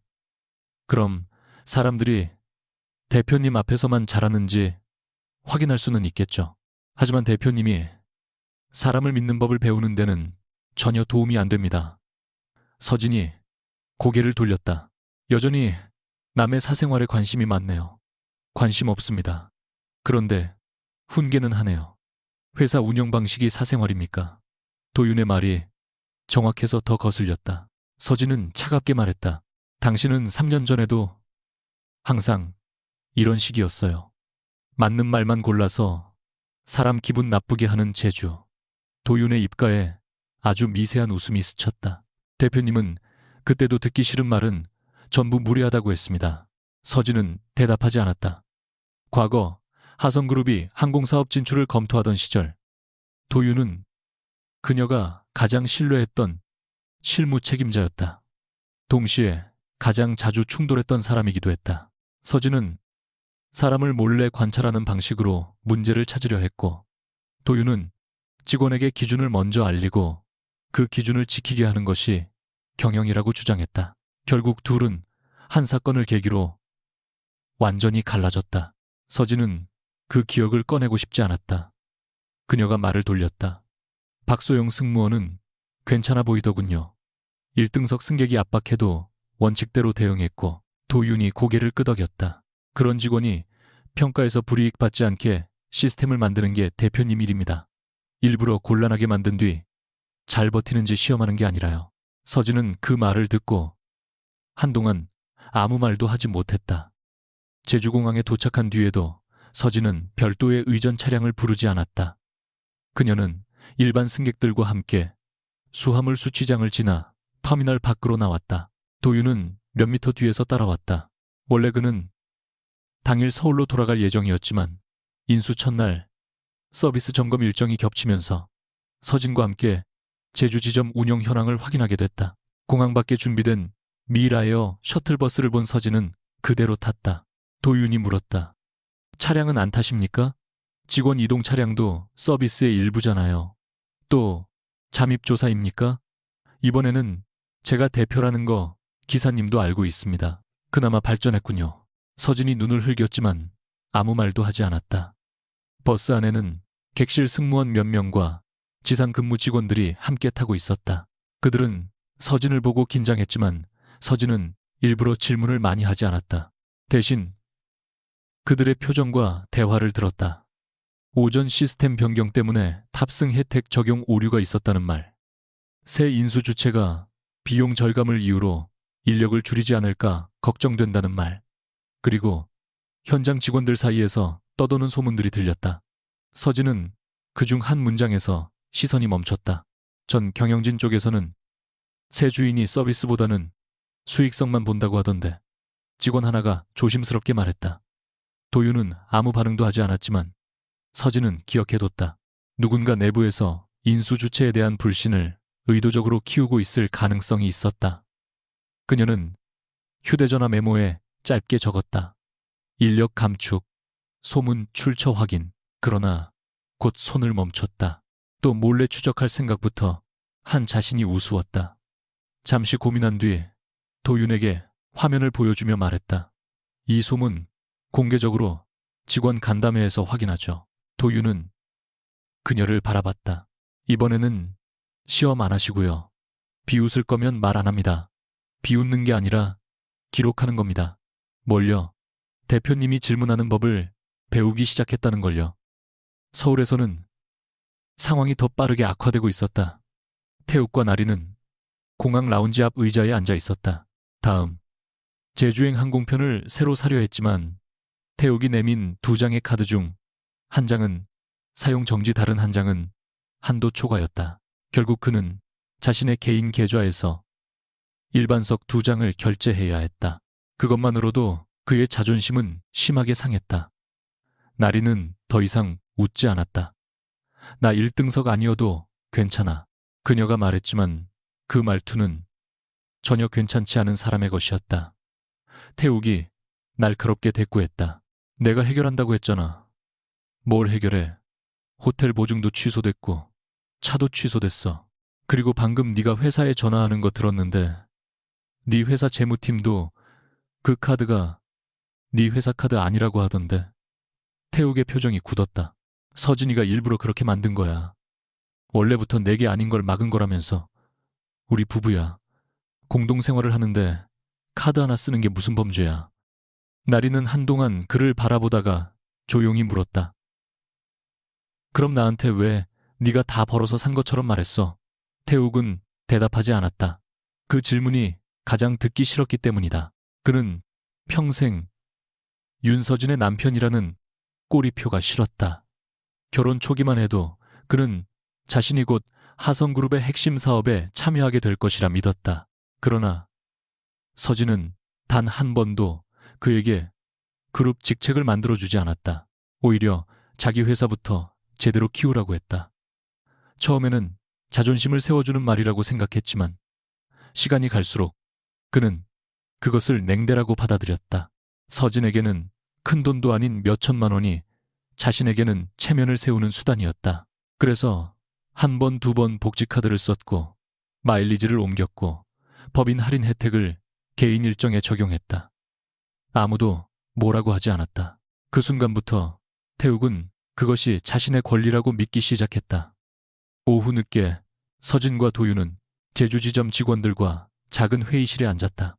그럼 사람들이 대표님 앞에서만 잘하는지 확인할 수는 있겠죠. 하지만 대표님이 사람을 믿는 법을 배우는 데는 전혀 도움이 안 됩니다. 서진이 고개를 돌렸다. 여전히 남의 사생활에 관심이 많네요. 관심 없습니다. 그런데 훈계는 하네요. 회사 운영 방식이 사생활입니까? 도윤의 말이 정확해서 더 거슬렸다. 서진은 차갑게 말했다. 당신은 3년 전에도 항상 이런 식이었어요. 맞는 말만 골라서 사람 기분 나쁘게 하는 재주. 도윤의 입가에 아주 미세한 웃음이 스쳤다. 대표님은 그때도 듣기 싫은 말은 전부 무례하다고 했습니다. 서진은 대답하지 않았다. 과거 하성그룹이 항공사업 진출을 검토하던 시절 도윤은 그녀가 가장 신뢰했던 실무 책임자였다. 동시에 가장 자주 충돌했던 사람이기도 했다. 서진은 사람을 몰래 관찰하는 방식으로 문제를 찾으려 했고, 도윤은 직원에게 기준을 먼저 알리고 그 기준을 지키게 하는 것이 경영이라고 주장했다. 결국 둘은 한 사건을 계기로 완전히 갈라졌다. 서진은 그 기억을 꺼내고 싶지 않았다. 그녀가 말을 돌렸다. 박소영 승무원은 괜찮아 보이더군요. 1등석 승객이 압박해도 원칙대로 대응했고, 도윤이 고개를 끄덕였다. 그런 직원이 평가에서 불이익 받지 않게 시스템을 만드는 게 대표님 일입니다. 일부러 곤란하게 만든 뒤 잘 버티는지 시험하는 게 아니라요. 서진은 그 말을 듣고 한동안 아무 말도 하지 못했다. 제주공항에 도착한 뒤에도 서진은 별도의 의전 차량을 부르지 않았다. 그녀는 일반 승객들과 함께 수화물 수취장을 지나 터미널 밖으로 나왔다. 도윤은 몇 미터 뒤에서 따라왔다. 원래 그는 당일 서울로 돌아갈 예정이었지만 인수 첫날 서비스 점검 일정이 겹치면서 서진과 함께 제주 지점 운영 현황을 확인하게 됐다. 공항 밖에 준비된 미라에어 셔틀버스를 본 서진은 그대로 탔다. 도윤이 물었다. 차량은 안 타십니까? 직원 이동 차량도 서비스의 일부잖아요. 또 잠입조사입니까? 이번에는 제가 대표라는 거 기사님도 알고 있습니다. 그나마 발전했군요. 서진이 눈을 흘겼지만 아무 말도 하지 않았다. 버스 안에는 객실 승무원 몇 명과 지상 근무 직원들이 함께 타고 있었다. 그들은 서진을 보고 긴장했지만 서진은 일부러 질문을 많이 하지 않았다. 대신 그들의 표정과 대화를 들었다. 오전 시스템 변경 때문에 탑승 혜택 적용 오류가 있었다는 말. 새 인수 주체가 비용 절감을 이유로 인력을 줄이지 않을까 걱정된다는 말. 그리고 현장 직원들 사이에서 떠도는 소문들이 들렸다. 서진은 그중 한 문장에서 시선이 멈췄다. 전 경영진 쪽에서는 새 주인이 서비스보다는 수익성만 본다고 하던데. 직원 하나가 조심스럽게 말했다. 도윤은 아무 반응도 하지 않았지만 서진은 기억해뒀다. 누군가 내부에서 인수 주체에 대한 불신을 의도적으로 키우고 있을 가능성이 있었다. 그녀는 휴대전화 메모에 짧게 적었다. 인력 감축, 소문 출처 확인. 그러나 곧 손을 멈췄다. 또 몰래 추적할 생각부터 한 자신이 우스웠다. 잠시 고민한 뒤 도윤에게 화면을 보여주며 말했다. 이 소문 공개적으로 직원 간담회에서 확인하죠. 도윤은 그녀를 바라봤다. 이번에는 시험 안 하시고요. 비웃을 거면 말 안 합니다. 비웃는 게 아니라 기록하는 겁니다. 뭘요? 대표님이 질문하는 법을 배우기 시작했다는 걸요. 서울에서는 상황이 더 빠르게 악화되고 있었다. 태욱과 나리는 공항 라운지 앞 의자에 앉아 있었다. 다음, 제주행 항공편을 새로 사려 했지만 태욱이 내민 2장의 카드 중 한 장은 사용 정지, 다른 한 장은 한도 초과였다. 결국 그는 자신의 개인 계좌에서 일반석 2장을 결제해야 했다. 그것만으로도 그의 자존심은 심하게 상했다. 나리는 더 이상 웃지 않았다. 나 1등석 아니어도 괜찮아. 그녀가 말했지만 그 말투는 전혀 괜찮지 않은 사람의 것이었다. 태욱이 날카롭게 대꾸했다. 내가 해결한다고 했잖아. 뭘 해결해? 호텔 보증도 취소됐고 차도 취소됐어. 그리고 방금 네가 회사에 전화하는 거 들었는데 네 회사 재무팀도 그 카드가 네 회사 카드 아니라고 하던데. 태욱의 표정이 굳었다. 서진이가 일부러 그렇게 만든 거야. 원래부터 내게 아닌 걸 막은 거라면서. 우리 부부야. 공동생활을 하는데 카드 하나 쓰는 게 무슨 범죄야. 나리는 한동안 그를 바라보다가 조용히 물었다. 그럼 나한테 왜 네가 다 벌어서 산 것처럼 말했어? 태욱은 대답하지 않았다. 그 질문이 가장 듣기 싫었기 때문이다. 그는 평생 윤서진의 남편이라는 꼬리표가 싫었다. 결혼 초기만 해도 그는 자신이 곧 하성그룹의 핵심 사업에 참여하게 될 것이라 믿었다. 그러나 서진은 단 한 번도 그에게 그룹 직책을 만들어주지 않았다. 오히려 자기 회사부터 제대로 키우라고 했다. 처음에는 자존심을 세워주는 말이라고 생각했지만 시간이 갈수록 그는 그것을 냉대라고 받아들였다. 서진에게는 큰 돈도 아닌 몇 천만 원이 자신에게는 체면을 세우는 수단이었다. 그래서 한 번, 두 번 복지카드를 썼고 마일리지를 옮겼고 법인 할인 혜택을 개인 일정에 적용했다. 아무도 뭐라고 하지 않았다. 그 순간부터 태욱은 그것이 자신의 권리라고 믿기 시작했다. 오후 늦게 서진과 도윤은 제주지점 직원들과 작은 회의실에 앉았다.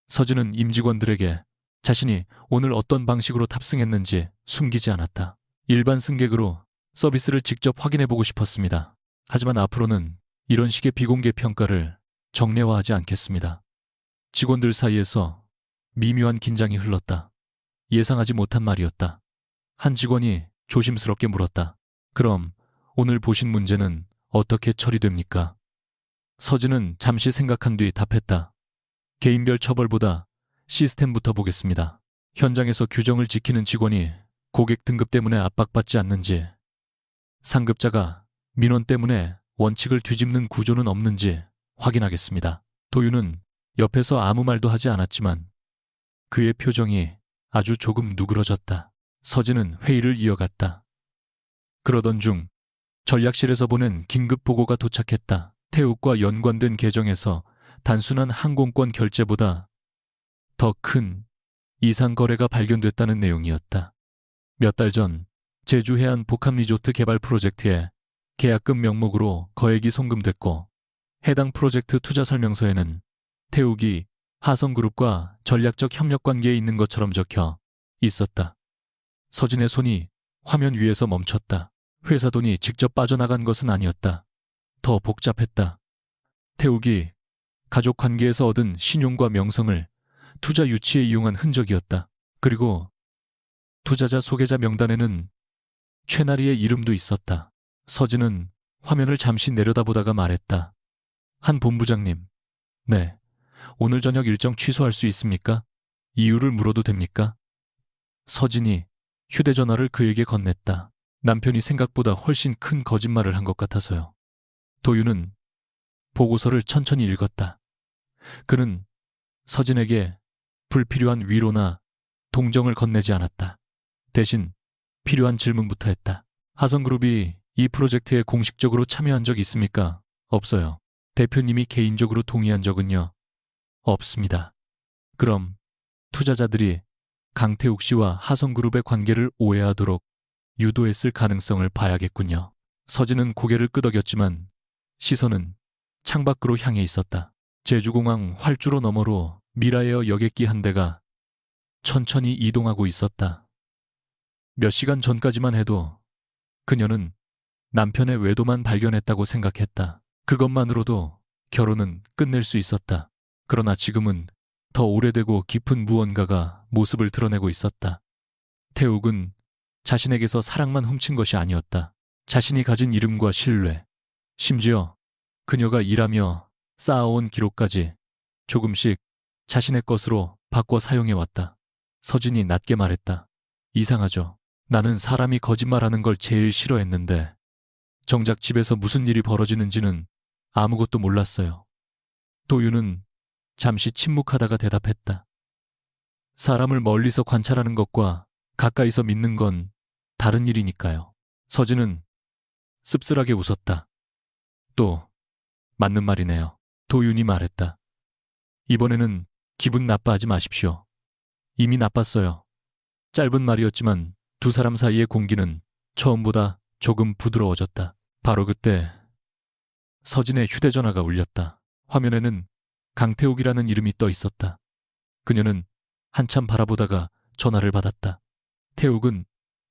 서진은 임직원들에게 자신이 오늘 어떤 방식으로 탑승했는지 숨기지 않았다. 일반 승객으로 서비스를 직접 확인해보고 싶었습니다. 하지만 앞으로는 이런 식의 비공개 평가를 정례화하지 않겠습니다. 직원들 사이에서 미묘한 긴장이 흘렀다. 예상하지 못한 말이었다. 한 직원이 조심스럽게 물었다. 그럼 오늘 보신 문제는 어떻게 처리됩니까? 서진은 잠시 생각한 뒤 답했다. 개인별 처벌보다 시스템부터 보겠습니다. 현장에서 규정을 지키는 직원이 고객 등급 때문에 압박받지 않는지, 상급자가 민원 때문에 원칙을 뒤집는 구조는 없는지 확인하겠습니다. 도윤은 옆에서 아무 말도 하지 않았지만 그의 표정이 아주 조금 누그러졌다. 서진은 회의를 이어갔다. 그러던 중 전략실에서 보낸 긴급 보고가 도착했다. 태욱과 연관된 계정에서 단순한 항공권 결제보다 더 큰 이상 거래가 발견됐다는 내용이었다. 몇 달 전 제주 해안 복합 리조트 개발 프로젝트에 계약금 명목으로 거액이 송금됐고 해당 프로젝트 투자 설명서에는 태욱이 하성그룹과 전략적 협력 관계에 있는 것처럼 적혀 있었다. 서진의 손이 화면 위에서 멈췄다. 회사 돈이 직접 빠져나간 것은 아니었다. 더 복잡했다. 태욱이 가족 관계에서 얻은 신용과 명성을 투자 유치에 이용한 흔적이었다. 그리고 투자자 소개자 명단에는 최나리의 이름도 있었다. 서진은 화면을 잠시 내려다보다가 말했다. 한 본부장님, 네, 오늘 저녁 일정 취소할 수 있습니까? 이유를 물어도 됩니까? 서진이 휴대전화를 그에게 건넸다. 남편이 생각보다 훨씬 큰 거짓말을 한 것 같아서요. 도윤은 보고서를 천천히 읽었다. 그는 서진에게 불필요한 위로나 동정을 건네지 않았다. 대신 필요한 질문부터 했다. 하성그룹이 이 프로젝트에 공식적으로 참여한 적 있습니까? 없어요. 대표님이 개인적으로 동의한 적은요? 없습니다. 그럼 투자자들이 강태욱 씨와 하성그룹의 관계를 오해하도록 유도했을 가능성을 봐야겠군요. 서진은 고개를 끄덕였지만 시선은 창밖으로 향해 있었다. 제주공항 활주로 너머로 미라에어 여객기 한 대가 천천히 이동하고 있었다. 몇 시간 전까지만 해도 그녀는 남편의 외도만 발견했다고 생각했다. 그것만으로도 결혼은 끝낼 수 있었다. 그러나 지금은 더 오래되고 깊은 무언가가 모습을 드러내고 있었다. 태욱은 자신에게서 사랑만 훔친 것이 아니었다. 자신이 가진 이름과 신뢰, 심지어 그녀가 일하며 쌓아온 기록까지 조금씩 자신의 것으로 바꿔 사용해왔다. 서진이 낮게 말했다. 이상하죠. 나는 사람이 거짓말하는 걸 제일 싫어했는데 정작 집에서 무슨 일이 벌어지는지는 아무것도 몰랐어요. 도윤은 잠시 침묵하다가 대답했다. 사람을 멀리서 관찰하는 것과 가까이서 믿는 건 다른 일이니까요. 서진은 씁쓸하게 웃었다. 또 맞는 말이네요. 도윤이 말했다. 이번에는 기분 나빠하지 마십시오. 이미 나빴어요. 짧은 말이었지만 두 사람 사이의 공기는 처음보다 조금 부드러워졌다. 바로 그때 서진의 휴대전화가 울렸다. 화면에는 강태욱이라는 이름이 떠 있었다. 그녀는 한참 바라보다가 전화를 받았다. 태욱은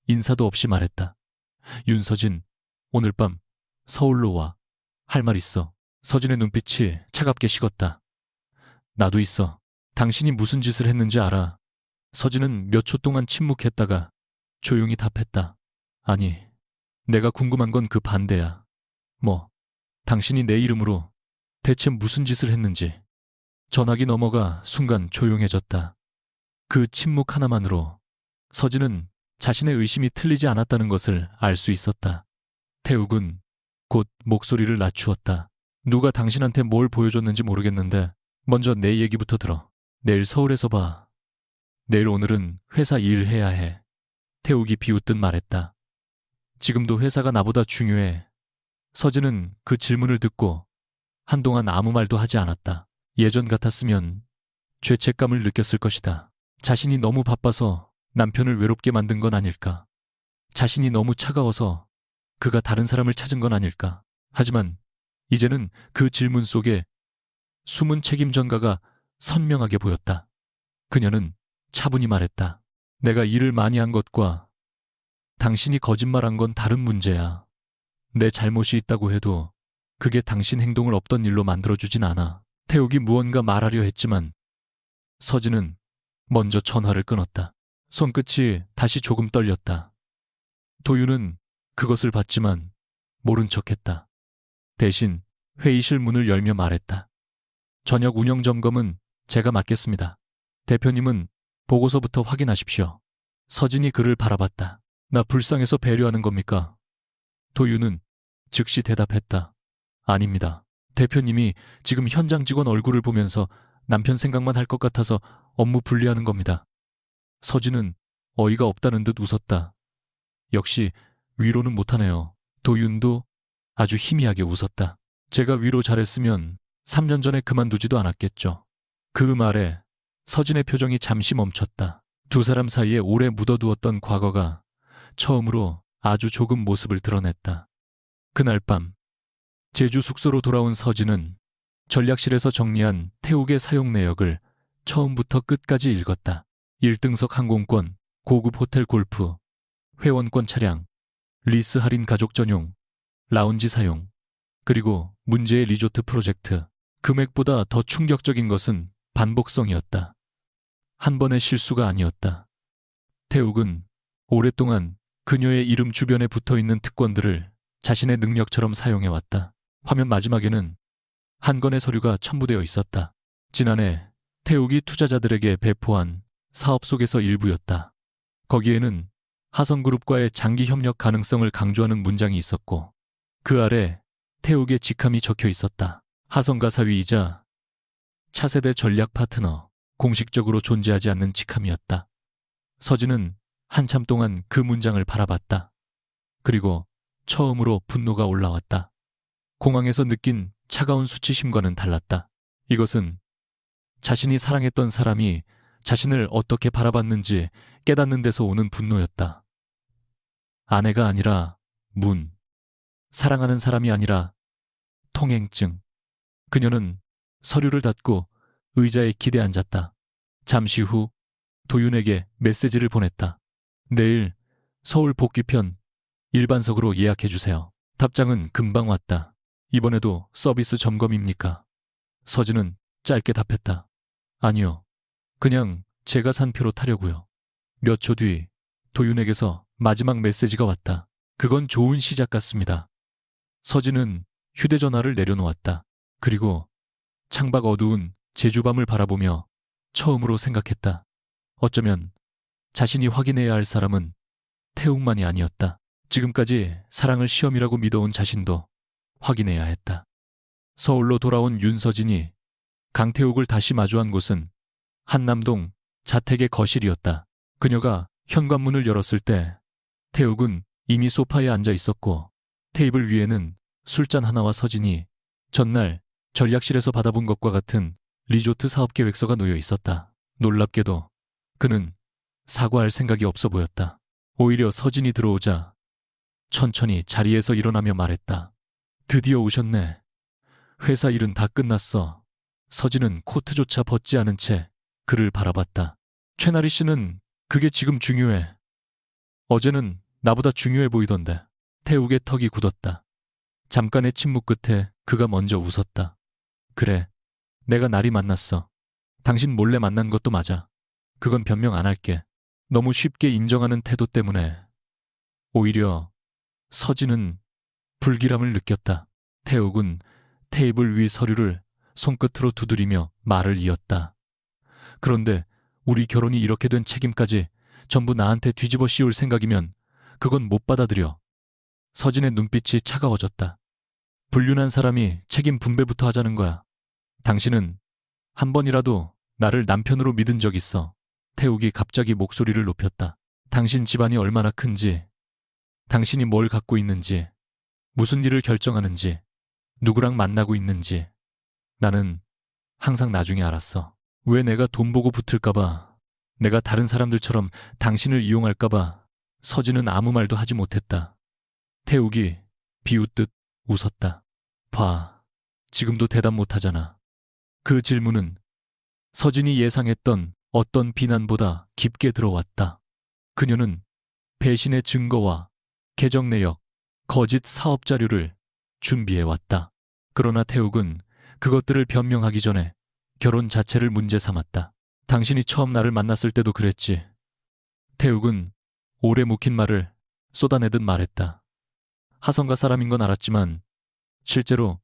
인사도 없이 말했다. 윤서진, 오늘 밤 서울로 와. 할 말 있어. 서진의 눈빛이 차갑게 식었다. 나도 있어. 당신이 무슨 짓을 했는지 알아. 서진은 몇 초 동안 침묵했다가 조용히 답했다. 아니, 내가 궁금한 건 그 반대야. 뭐, 당신이 내 이름으로 대체 무슨 짓을 했는지. 전화기 너머가 순간 조용해졌다. 그 침묵 하나만으로 서진은 자신의 의심이 틀리지 않았다는 것을 알 수 있었다. 태욱은 곧 목소리를 낮추었다. 누가 당신한테 뭘 보여줬는지 모르겠는데 먼저 내 얘기부터 들어. 내일 서울에서 봐. 내일 오늘은 회사 일해야 해. 태욱이 비웃듯 말했다. 지금도 회사가 나보다 중요해. 서진은 그 질문을 듣고 한동안 아무 말도 하지 않았다. 예전 같았으면 죄책감을 느꼈을 것이다. 자신이 너무 바빠서 남편을 외롭게 만든 건 아닐까. 자신이 너무 차가워서 그가 다른 사람을 찾은 건 아닐까. 하지만 이제는 그 질문 속에 숨은 책임 전가가 선명하게 보였다. 그녀는 차분히 말했다. 내가 일을 많이 한 것과 당신이 거짓말한 건 다른 문제야. 내 잘못이 있다고 해도 그게 당신 행동을 없던 일로 만들어주진 않아. 태욱이 무언가 말하려 했지만 서진은 먼저 전화를 끊었다. 손끝이 다시 조금 떨렸다. 도윤은 그것을 봤지만 모른 척했다. 대신 회의실 문을 열며 말했다. 저녁 운영 점검은 제가 맡겠습니다. 대표님은 보고서부터 확인하십시오. 서진이 그를 바라봤다. 나 불쌍해서 배려하는 겁니까? 도윤은 즉시 대답했다. 아닙니다. 대표님이 지금 현장 직원 얼굴을 보면서 남편 생각만 할 것 같아서 업무 분리하는 겁니다. 서진은 어이가 없다는 듯 웃었다. 역시 위로는 못하네요. 도윤도 아주 희미하게 웃었다. 제가 위로 잘했으면 3년 전에 그만두지도 않았겠죠. 그 말에 서진의 표정이 잠시 멈췄다. 두 사람 사이에 오래 묻어두었던 과거가 처음으로 아주 조금 모습을 드러냈다. 그날 밤 제주 숙소로 돌아온 서진은 전략실에서 정리한 태욱의 사용 내역을 처음부터 끝까지 읽었다. 1등석 항공권, 고급 호텔 골프, 회원권 차량, 리스 할인 가족 전용, 라운지 사용, 그리고 문제의 리조트 프로젝트. 금액보다 더 충격적인 것은 반복성이었다. 한 번의 실수가 아니었다. 태욱은 오랫동안 그녀의 이름 주변에 붙어있는 특권들을 자신의 능력처럼 사용해왔다. 화면 마지막에는 한 건의 서류가 첨부되어 있었다. 지난해 태욱이 투자자들에게 배포한 사업 속에서 일부였다. 거기에는 하성그룹과의 장기 협력 가능성을 강조하는 문장이 있었고 그 아래 태욱의 직함이 적혀 있었다. 하성가 사위이자 차세대 전략 파트너, 공식적으로 존재하지 않는 직함이었다. 서진은 한참 동안 그 문장을 바라봤다. 그리고 처음으로 분노가 올라왔다. 공항에서 느낀 차가운 수치심과는 달랐다. 이것은 자신이 사랑했던 사람이 자신을 어떻게 바라봤는지 깨닫는 데서 오는 분노였다. 아내가 아니라 문, 사랑하는 사람이 아니라 통행증. 그녀는 서류를 닫고 의자에 기대 앉았다. 잠시 후 도윤에게 메시지를 보냈다. 내일 서울 복귀편 일반석으로 예약해주세요. 답장은 금방 왔다. 이번에도 서비스 점검입니까? 서진은 짧게 답했다. 아니요. 그냥 제가 산 표로 타려고요. 몇 초 뒤 도윤에게서 마지막 메시지가 왔다. 그건 좋은 시작 같습니다. 서진은 휴대전화를 내려놓았다. 그리고 창밖 어두운 제주밤을 바라보며 처음으로 생각했다. 어쩌면 자신이 확인해야 할 사람은 태욱만이 아니었다. 지금까지 사랑을 시험이라고 믿어온 자신도 확인해야 했다. 서울로 돌아온 윤서진이 강태욱을 다시 마주한 곳은 한남동 자택의 거실이었다. 그녀가 현관문을 열었을 때 태욱은 이미 소파에 앉아 있었고 테이블 위에는 술잔 하나와 서진이 전날 전략실에서 받아본 것과 같은 리조트 사업 계획서가 놓여 있었다. 놀랍게도 그는 사과할 생각이 없어 보였다. 오히려 서진이 들어오자 천천히 자리에서 일어나며 말했다. 드디어 오셨네. 회사 일은 다 끝났어. 서진은 코트조차 벗지 않은 채 그를 바라봤다. 최나리 씨는 그게 지금 중요해. 어제는 나보다 중요해 보이던데. 태욱의 턱이 굳었다. 잠깐의 침묵 끝에 그가 먼저 웃었다. 그래, 내가 나리 만났어. 당신 몰래 만난 것도 맞아. 그건 변명 안 할게. 너무 쉽게 인정하는 태도 때문에. 오히려 서진은 불길함을 느꼈다. 태욱은 테이블 위 서류를 손끝으로 두드리며 말을 이었다. 그런데 우리 결혼이 이렇게 된 책임까지 전부 나한테 뒤집어 씌울 생각이면 그건 못 받아들여. 서진의 눈빛이 차가워졌다. 불륜한 사람이 책임 분배부터 하자는 거야. 당신은 한 번이라도 나를 남편으로 믿은 적 있어. 태욱이 갑자기 목소리를 높였다. 당신 집안이 얼마나 큰지, 당신이 뭘 갖고 있는지, 무슨 일을 결정하는지, 누구랑 만나고 있는지 나는 항상 나중에 알았어. 왜 내가 돈 보고 붙을까봐, 내가 다른 사람들처럼 당신을 이용할까봐 서진은 아무 말도 하지 못했다. 태욱이 비웃듯 웃었다. 봐, 지금도 대답 못하잖아. 그 질문은 서진이 예상했던 어떤 비난보다 깊게 들어왔다. 그녀는 배신의 증거와 계정 내역, 거짓 사업 자료를 준비해왔다. 그러나 태욱은 그것들을 변명하기 전에 결혼 자체를 문제 삼았다. 당신이 처음 나를 만났을 때도 그랬지. 태욱은 오래 묵힌 말을 쏟아내듯 말했다. 하성가 사람인 건 알았지만 실제로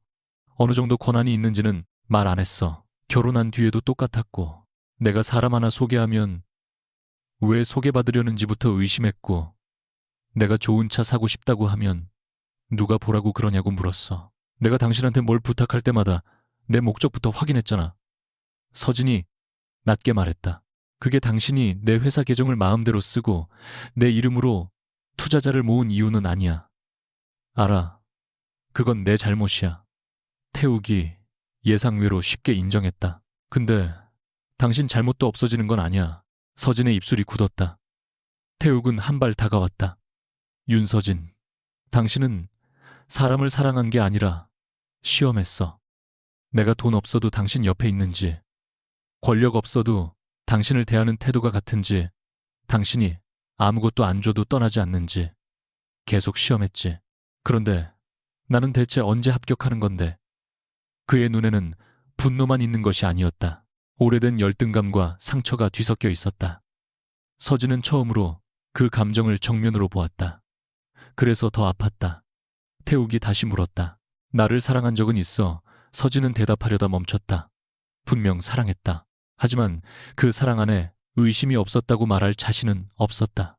어느 정도 권한이 있는지는 말 안 했어. 결혼한 뒤에도 똑같았고, 내가 사람 하나 소개하면 왜 소개받으려는지부터 의심했고, 내가 좋은 차 사고 싶다고 하면 누가 보라고 그러냐고 물었어. 내가 당신한테 뭘 부탁할 때마다 내 목적부터 확인했잖아. 서진이 낮게 말했다. 그게 당신이 내 회사 계정을 마음대로 쓰고 내 이름으로 투자자를 모은 이유는 아니야. 알아. 그건 내 잘못이야. 태욱이 예상외로 쉽게 인정했다. 근데 당신 잘못도 없어지는 건 아니야. 서진의 입술이 굳었다. 태욱은 한 발 다가왔다. 윤서진, 당신은 사람을 사랑한 게 아니라 시험했어. 내가 돈 없어도 당신 옆에 있는지, 권력 없어도 당신을 대하는 태도가 같은지, 당신이 아무것도 안 줘도 떠나지 않는지 계속 시험했지. 그런데 나는 대체 언제 합격하는 건데? 그의 눈에는 분노만 있는 것이 아니었다. 오래된 열등감과 상처가 뒤섞여 있었다. 서진은 처음으로 그 감정을 정면으로 보았다. 그래서 더 아팠다. 태욱이 다시 물었다. 나를 사랑한 적은 있어. 서진은 대답하려다 멈췄다. 분명 사랑했다. 하지만 그 사랑 안에 의심이 없었다고 말할 자신은 없었다.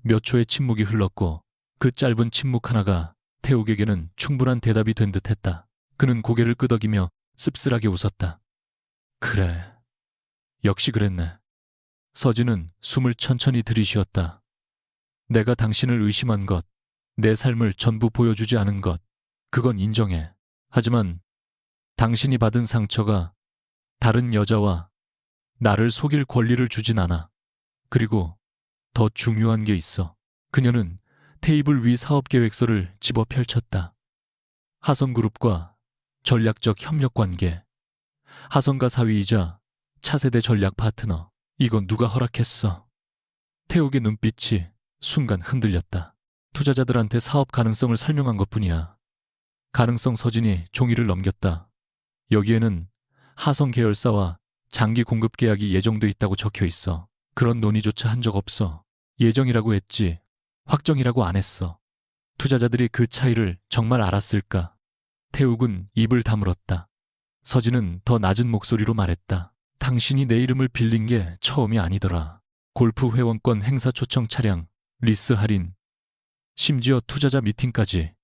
몇 초의 침묵이 흘렀고 그 짧은 침묵 하나가 태욱에게는 충분한 대답이 된 듯했다. 그는 고개를 끄덕이며 씁쓸하게 웃었다. 그래, 역시 그랬네. 서진은 숨을 천천히 들이쉬었다. 내가 당신을 의심한 것, 내 삶을 전부 보여주지 않은 것, 그건 인정해. 하지만 당신이 받은 상처가 다른 여자와 나를 속일 권리를 주진 않아. 그리고 더 중요한 게 있어. 그녀는 테이블 위 사업계획서를 집어 펼쳤다. 하성그룹과 전략적 협력관계, 하성가 사위이자 차세대 전략 파트너, 이건 누가 허락했어? 태욱의 눈빛이 순간 흔들렸다. 투자자들한테 사업 가능성을 설명한 것뿐이야. 가능성 서진이 종이를 넘겼다. 여기에는 하성 계열사와 장기 공급 계약이 예정돼 있다고 적혀 있어. 그런 논의조차 한 적 없어. 예정이라고 했지 확정이라고 안 했어. 투자자들이 그 차이를 정말 알았을까? 태욱은 입을 다물었다. 서진은 더 낮은 목소리로 말했다. 당신이 내 이름을 빌린 게 처음이 아니더라. 골프 회원권 행사 초청 차량, 리스 할인, 심지어 투자자 미팅까지.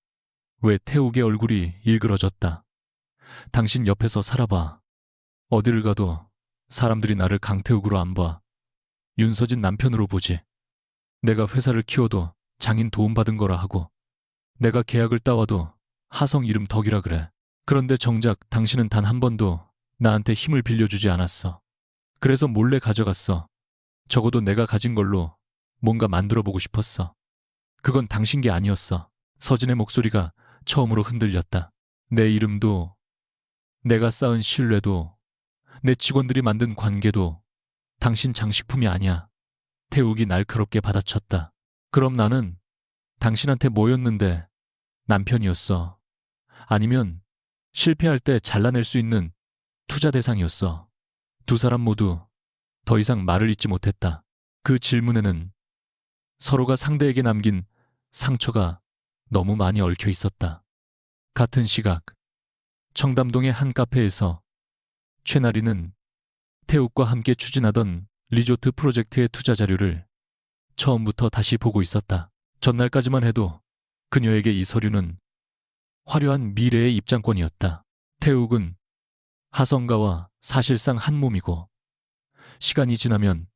왜 태욱의 얼굴이 일그러졌다. 당신 옆에서 살아봐. 어디를 가도 사람들이 나를 강태욱으로 안 봐. 윤서진 남편으로 보지. 내가 회사를 키워도 장인 도움받은 거라 하고, 내가 계약을 따와도 하성 이름 덕이라 그래. 그런데 정작 당신은 단 한 번도 나한테 힘을 빌려주지 않았어. 그래서 몰래 가져갔어. 적어도 내가 가진 걸로 뭔가 만들어보고 싶었어. 그건 당신 게 아니었어. 서진의 목소리가 처음으로 흔들렸다. 내 이름도, 내가 쌓은 신뢰도, 내 직원들이 만든 관계도 당신 장식품이 아니야. 태욱이 날카롭게 받아쳤다. 그럼 나는 당신한테 뭐였는데? 남편이었어. 아니면 실패할 때 잘라낼 수 있는 투자 대상이었어. 두 사람 모두 더 이상 말을 잇지 못했다. 그 질문에는 서로가 상대에게 남긴 상처가 너무 많이 얽혀 있었다. 같은 시각, 청담동의 한 카페에서 최나리는 태욱과 함께 추진하던 리조트 프로젝트의 투자 자료를 처음부터 다시 보고 있었다. 전날까지만 해도 그녀에게 이 서류는 화려한 미래의 입장권이었다. 태욱은 하성가와 사실상 한 몸이고 시간이 지나면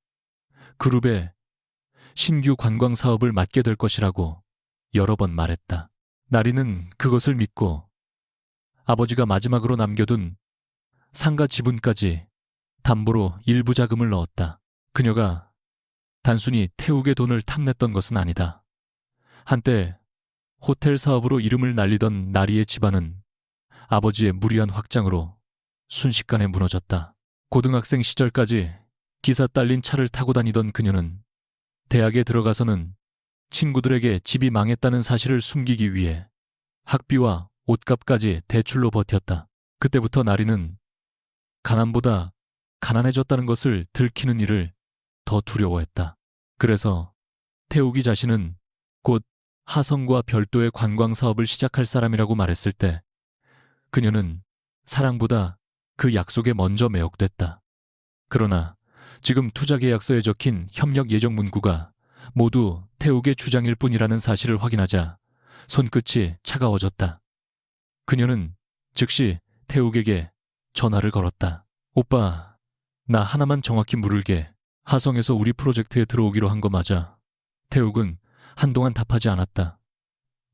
그룹의 신규 관광 사업을 맡게 될 것이라고 여러 번 말했다. 나리는 그것을 믿고 아버지가 마지막으로 남겨둔 상가 지분까지 담보로 일부 자금을 넣었다. 그녀가 단순히 태욱의 돈을 탐냈던 것은 아니다. 한때 호텔 사업으로 이름을 날리던 나리의 집안은 아버지의 무리한 확장으로 순식간에 무너졌다. 고등학생 시절까지 기사 딸린 차를 타고 다니던 그녀는 대학에 들어가서는 친구들에게 집이 망했다는 사실을 숨기기 위해 학비와 옷값까지 대출로 버텼다. 그때부터 나리는 가난보다 가난해졌다는 것을 들키는 일을 더 두려워했다. 그래서 태욱이 자신은 곧 하성과 별도의 관광 사업을 시작할 사람이라고 말했을 때 그녀는 사랑보다 그 약속에 먼저 매혹됐다. 그러나 지금 투자 계약서에 적힌 협력 예정 문구가 모두 태욱의 주장일 뿐이라는 사실을 확인하자 손끝이 차가워졌다. 그녀는 즉시 태욱에게 전화를 걸었다. 오빠, 나 하나만 정확히 물을게. 하성에서 우리 프로젝트에 들어오기로 한 거 맞아? 태욱은 한동안 답하지 않았다.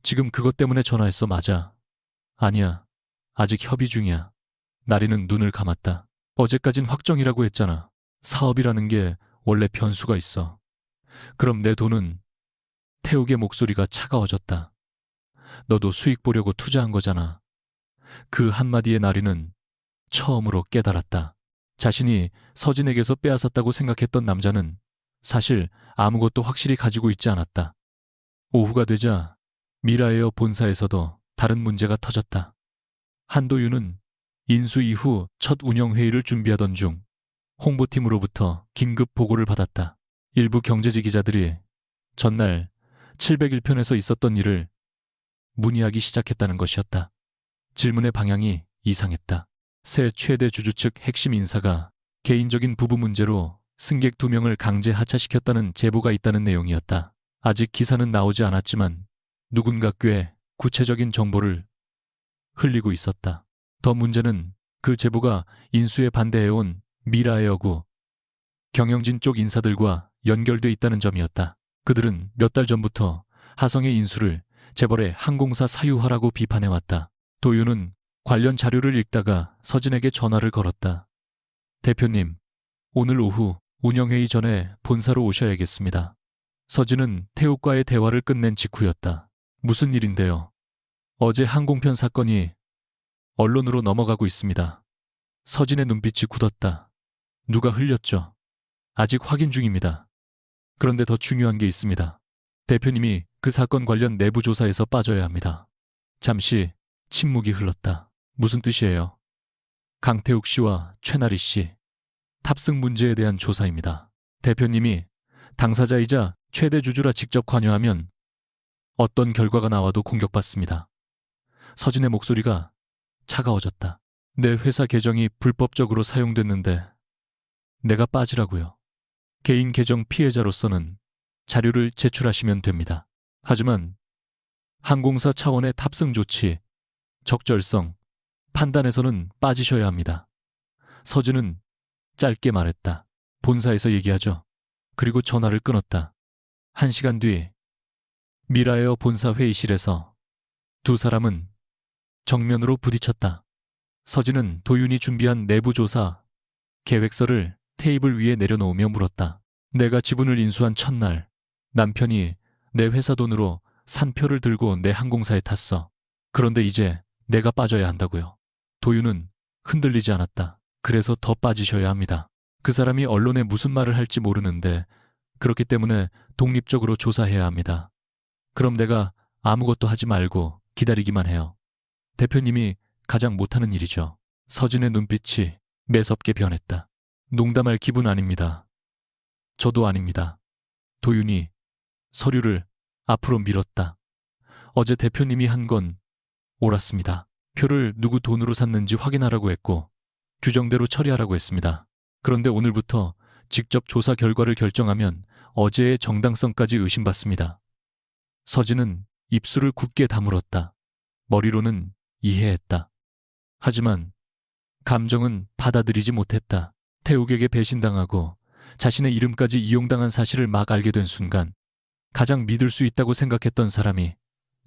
지금 그것 때문에 전화했어, 맞아? 아니야. 아직 협의 중이야. 나리는 눈을 감았다. 어제까진 확정이라고 했잖아. 사업이라는 게 원래 변수가 있어. 그럼 내 돈은? 태욱의 목소리가 차가워졌다. 너도 수익 보려고 투자한 거잖아. 그 한마디에 나리는 처음으로 깨달았다. 자신이 서진에게서 빼앗았다고 생각했던 남자는 사실 아무것도 확실히 가지고 있지 않았다. 오후가 되자 미라에어 본사에서도 다른 문제가 터졌다. 한도윤은 인수 이후 첫 운영회의를 준비하던 중 홍보팀으로부터 긴급 보고를 받았다. 일부 경제지 기자들이 전날 701편에서 있었던 일을 문의하기 시작했다는 것이었다. 질문의 방향이 이상했다. 새 최대 주주 측 핵심 인사가 개인적인 부부 문제로 승객 2명을 강제 하차시켰다는 제보가 있다는 내용이었다. 아직 기사는 나오지 않았지만 누군가 꽤 구체적인 정보를 흘리고 있었다. 더 문제는 그 제보가 인수에 반대해온 미라에어구 경영진 쪽 인사들과 연결돼 있다는 점이었다. 그들은 몇 달 전부터 하성의 인수를 재벌의 항공사 사유화라고 비판해왔다. 도윤은 관련 자료를 읽다가 서진에게 전화를 걸었다. 대표님, 오늘 오후 운영회의 전에 본사로 오셔야겠습니다. 서진은 태욱과의 대화를 끝낸 직후였다. 무슨 일인데요? 어제 항공편 사건이 언론으로 넘어가고 있습니다. 서진의 눈빛이 굳었다. 누가 흘렸죠? 아직 확인 중입니다. 그런데 더 중요한 게 있습니다. 대표님이 그 사건 관련 내부 조사에서 빠져야 합니다. 잠시 침묵이 흘렀다. 무슨 뜻이에요? 강태욱 씨와 최나리 씨, 탑승 문제에 대한 조사입니다. 대표님이 당사자이자 최대 주주라 직접 관여하면 어떤 결과가 나와도 공격받습니다. 서진의 목소리가 차가워졌다. 내 회사 계정이 불법적으로 사용됐는데 내가 빠지라고요. 개인 계정 피해자로서는 자료를 제출하시면 됩니다. 하지만 항공사 차원의 탑승 조치, 적절성, 판단에서는 빠지셔야 합니다. 서진은 짧게 말했다. 본사에서 얘기하죠. 그리고 전화를 끊었다. 1시간 뒤 미라에어 본사 회의실에서 두 사람은 정면으로 부딪혔다. 서진은 도윤이 준비한 내부 조사 계획서를 테이블 위에 내려놓으며 물었다. 내가 지분을 인수한 첫날 남편이 내 회사 돈으로 산 표를 들고 내 항공사에 탔어. 그런데 이제 내가 빠져야 한다고요. 도윤은 흔들리지 않았다. 그래서 더 빠지셔야 합니다. 그 사람이 언론에 무슨 말을 할지 모르는데 그렇기 때문에 독립적으로 조사해야 합니다. 그럼 내가 아무것도 하지 말고 기다리기만 해요. 대표님이 가장 못하는 일이죠. 서진의 눈빛이 매섭게 변했다. 농담할 기분 아닙니다. 저도 아닙니다. 도윤이 서류를 앞으로 밀었다. 어제 대표님이 한 건 옳았습니다. 표를 누구 돈으로 샀는지 확인하라고 했고 규정대로 처리하라고 했습니다. 그런데 오늘부터 직접 조사 결과를 결정하면 어제의 정당성까지 의심받습니다. 서진은 입술을 굳게 다물었다. 머리로는 이해했다. 하지만 감정은 받아들이지 못했다. 태욱에게 배신당하고 자신의 이름까지 이용당한 사실을 막 알게 된 순간 가장 믿을 수 있다고 생각했던 사람이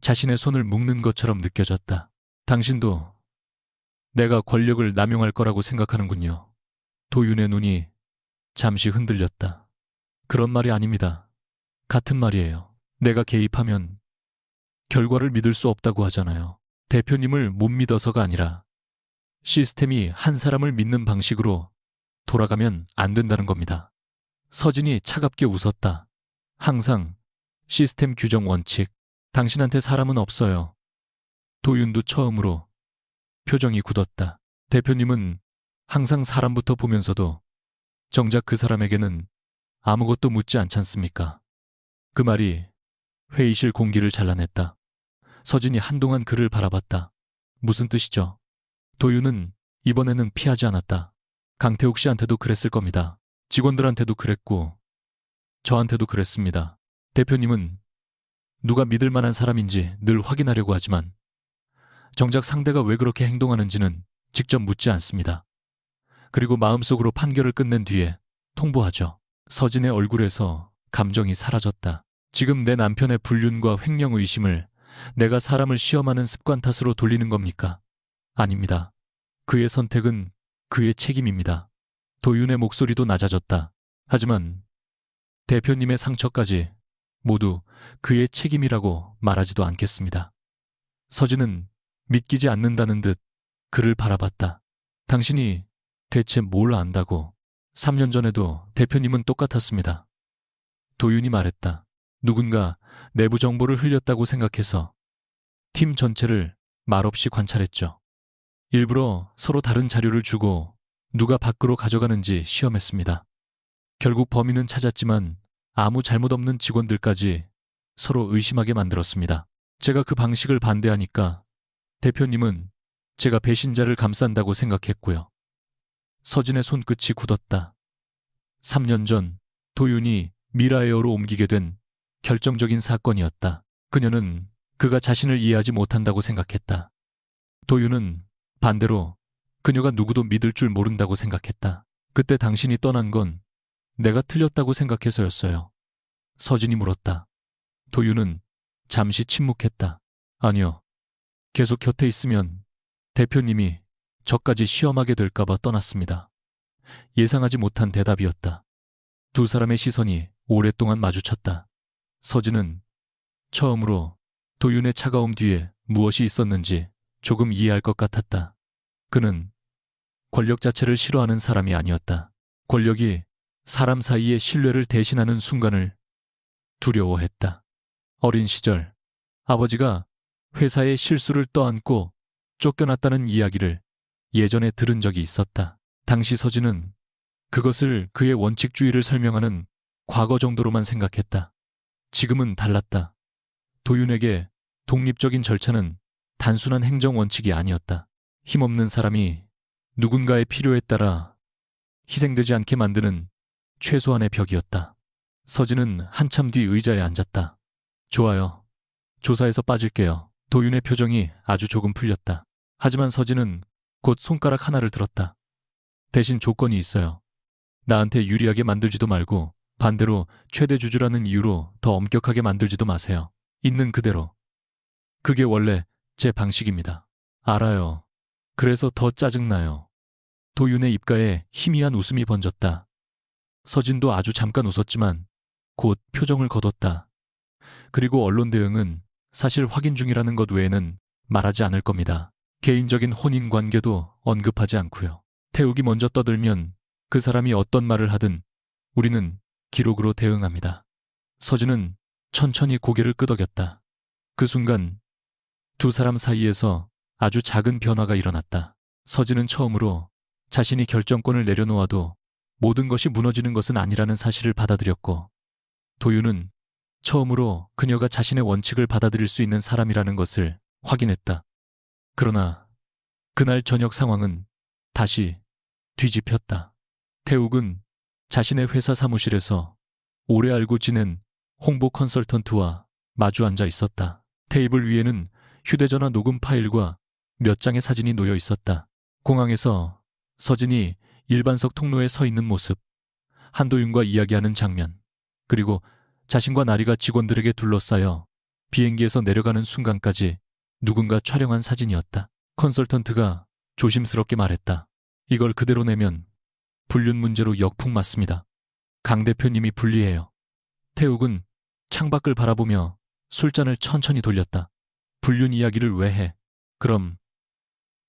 자신의 손을 묶는 것처럼 느껴졌다. 당신도 내가 권력을 남용할 거라고 생각하는군요. 도윤의 눈이 잠시 흔들렸다. 그런 말이 아닙니다. 같은 말이에요. 내가 개입하면 결과를 믿을 수 없다고 하잖아요. 대표님을 못 믿어서가 아니라 시스템이 한 사람을 믿는 방식으로 돌아가면 안 된다는 겁니다. 서진이 차갑게 웃었다. 항상 시스템 규정 원칙, 당신한테 사람은 없어요. 도윤도 처음으로 표정이 굳었다. 대표님은 항상 사람부터 보면서도 정작 그 사람에게는 아무것도 묻지 않잖습니까? 그 말이 회의실 공기를 잘라냈다. 서진이 한동안 그를 바라봤다. 무슨 뜻이죠? 도윤은 이번에는 피하지 않았다. 강태욱 씨한테도 그랬을 겁니다. 직원들한테도 그랬고 저한테도 그랬습니다. 대표님은 누가 믿을 만한 사람인지 늘 확인하려고 하지만 정작 상대가 왜 그렇게 행동하는지는 직접 묻지 않습니다. 그리고 마음속으로 판결을 끝낸 뒤에 통보하죠. 서진의 얼굴에서 감정이 사라졌다. 지금 내 남편의 불륜과 횡령 의심을 내가 사람을 시험하는 습관 탓으로 돌리는 겁니까? 아닙니다. 그의 선택은 그의 책임입니다. 도윤의 목소리도 낮아졌다. 하지만 대표님의 상처까지 모두 그의 책임이라고 말하지도 않겠습니다. 서진은 믿기지 않는다는 듯 그를 바라봤다. 당신이 대체 뭘 안다고? 3년 전에도 대표님은 똑같았습니다. 도윤이 말했다. 누군가 내부 정보를 흘렸다고 생각해서 팀 전체를 말없이 관찰했죠. 일부러 서로 다른 자료를 주고 누가 밖으로 가져가는지 시험했습니다. 결국 범인은 찾았지만 아무 잘못 없는 직원들까지 서로 의심하게 만들었습니다. 제가 그 방식을 반대하니까 대표님은 제가 배신자를 감싼다고 생각했고요. 서진의 손끝이 굳었다. 3년 전 도윤이 미라에어로 옮기게 된 결정적인 사건이었다. 그녀는 그가 자신을 이해하지 못한다고 생각했다. 도윤은 반대로 그녀가 누구도 믿을 줄 모른다고 생각했다. 그때 당신이 떠난 건 내가 틀렸다고 생각해서였어요. 서진이 물었다. 도윤은 잠시 침묵했다. 아니요. 계속 곁에 있으면 대표님이 저까지 시험하게 될까봐 떠났습니다. 예상하지 못한 대답이었다. 두 사람의 시선이 오랫동안 마주쳤다. 서진은 처음으로 도윤의 차가움 뒤에 무엇이 있었는지 조금 이해할 것 같았다. 그는 권력 자체를 싫어하는 사람이 아니었다. 권력이 사람 사이의 신뢰를 대신하는 순간을 두려워했다. 어린 시절 아버지가 회사의 실수를 떠안고 쫓겨났다는 이야기를 예전에 들은 적이 있었다. 당시 서진은 그것을 그의 원칙주의를 설명하는 과거 정도로만 생각했다. 지금은 달랐다. 도윤에게 독립적인 절차는 단순한 행정 원칙이 아니었다. 힘없는 사람이 누군가의 필요에 따라 희생되지 않게 만드는 최소한의 벽이었다. 서진은 한참 뒤 의자에 앉았다. 좋아요. 조사에서 빠질게요. 도윤의 표정이 아주 조금 풀렸다. 하지만 서진은 곧 손가락 하나를 들었다. 대신 조건이 있어요. 나한테 유리하게 만들지도 말고 반대로 최대 주주라는 이유로 더 엄격하게 만들지도 마세요. 있는 그대로. 그게 원래 제 방식입니다. 알아요. 그래서 더 짜증나요. 도윤의 입가에 희미한 웃음이 번졌다. 서진도 아주 잠깐 웃었지만 곧 표정을 거뒀다. 그리고 언론 대응은 사실 확인 중이라는 것 외에는 말하지 않을 겁니다. 개인적인 혼인 관계도 언급하지 않고요. 태욱이 먼저 떠들면 그 사람이 어떤 말을 하든 우리는 기록으로 대응합니다. 서진은 천천히 고개를 끄덕였다. 그 순간 두 사람 사이에서 아주 작은 변화가 일어났다. 서진은 처음으로 자신이 결정권을 내려놓아도 모든 것이 무너지는 것은 아니라는 사실을 받아들였고, 도윤은 처음으로 그녀가 자신의 원칙을 받아들일 수 있는 사람이라는 것을 확인했다. 그러나 그날 저녁 상황은 다시 뒤집혔다. 태욱은 자신의 회사 사무실에서 오래 알고 지낸 홍보 컨설턴트와 마주 앉아 있었다. 테이블 위에는 휴대전화 녹음 파일과 몇 장의 사진이 놓여 있었다. 공항에서 서진이 일반석 통로에 서 있는 모습, 한도윤과 이야기하는 장면, 그리고 자신과 나리가 직원들에게 둘러싸여 비행기에서 내려가는 순간까지 누군가 촬영한 사진이었다. 컨설턴트가 조심스럽게 말했다. 이걸 그대로 내면 불륜 문제로 역풍 맞습니다. 강 대표님이 불리해요. 태욱은 창밖을 바라보며 술잔을 천천히 돌렸다. 불륜 이야기를 왜 해? 그럼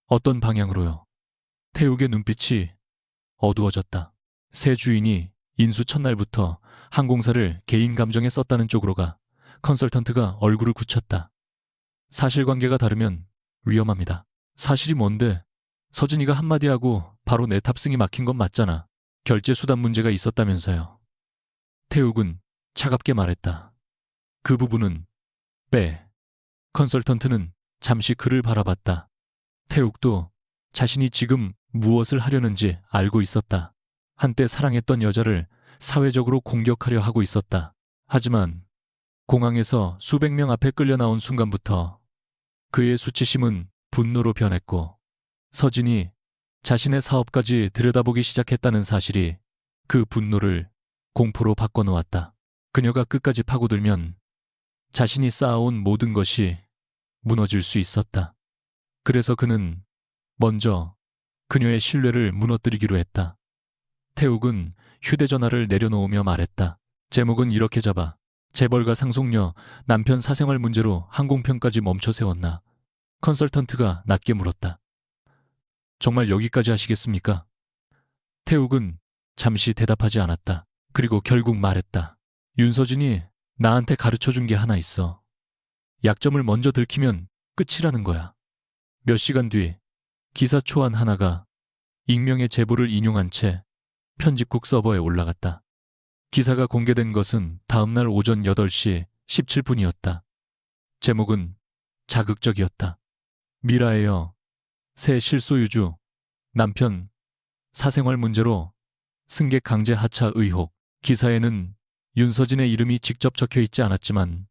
어떤 방향으로요? 태욱의 눈빛이 어두워졌다. 새 주인이 인수 첫날부터 항공사를 개인 감정에 썼다는 쪽으로 가. 컨설턴트가 얼굴을 굳혔다. 사실관계가 다르면 위험합니다. 사실이 뭔데? 서진이가 한마디 하고 바로 내 탑승이 막힌 건 맞잖아. 결제 수단 문제가 있었다면서요. 태욱은 차갑게 말했다. 그 부분은 빼. 컨설턴트는 잠시 그를 바라봤다. 태욱도 자신이 지금 무엇을 하려는지 알고 있었다. 한때 사랑했던 여자를 사회적으로 공격하려 하고 있었다. 하지만 공항에서 수백 명 앞에 끌려 나온 순간부터 그의 수치심은 분노로 변했고 서진이 자신의 사업까지 들여다보기 시작했다는 사실이 그 분노를 공포로 바꿔놓았다. 그녀가 끝까지 파고들면 자신이 쌓아온 모든 것이 무너질 수 있었다. 그래서 그는 먼저 그녀의 신뢰를 무너뜨리기로 했다. 태욱은 휴대전화를 내려놓으며 말했다. 제목은 이렇게 잡아. 재벌가 상속녀 남편 사생활 문제로 항공편까지 멈춰 세웠나. 컨설턴트가 낮게 물었다. 정말 여기까지 하시겠습니까? 태욱은 잠시 대답하지 않았다. 그리고 결국 말했다. 윤서진이 나한테 가르쳐준 게 하나 있어. 약점을 먼저 들키면 끝이라는 거야. 몇 시간 뒤 기사 초안 하나가 익명의 제보를 인용한 채 편집국 서버에 올라갔다. 기사가 공개된 것은 다음날 오전 8시 17분이었다. 제목은 자극적이었다. 미라에어 새 실소유주 남편 사생활 문제로 승객 강제 하차 의혹. 기사에는 윤서진의 이름이 직접 적혀 있지 않았지만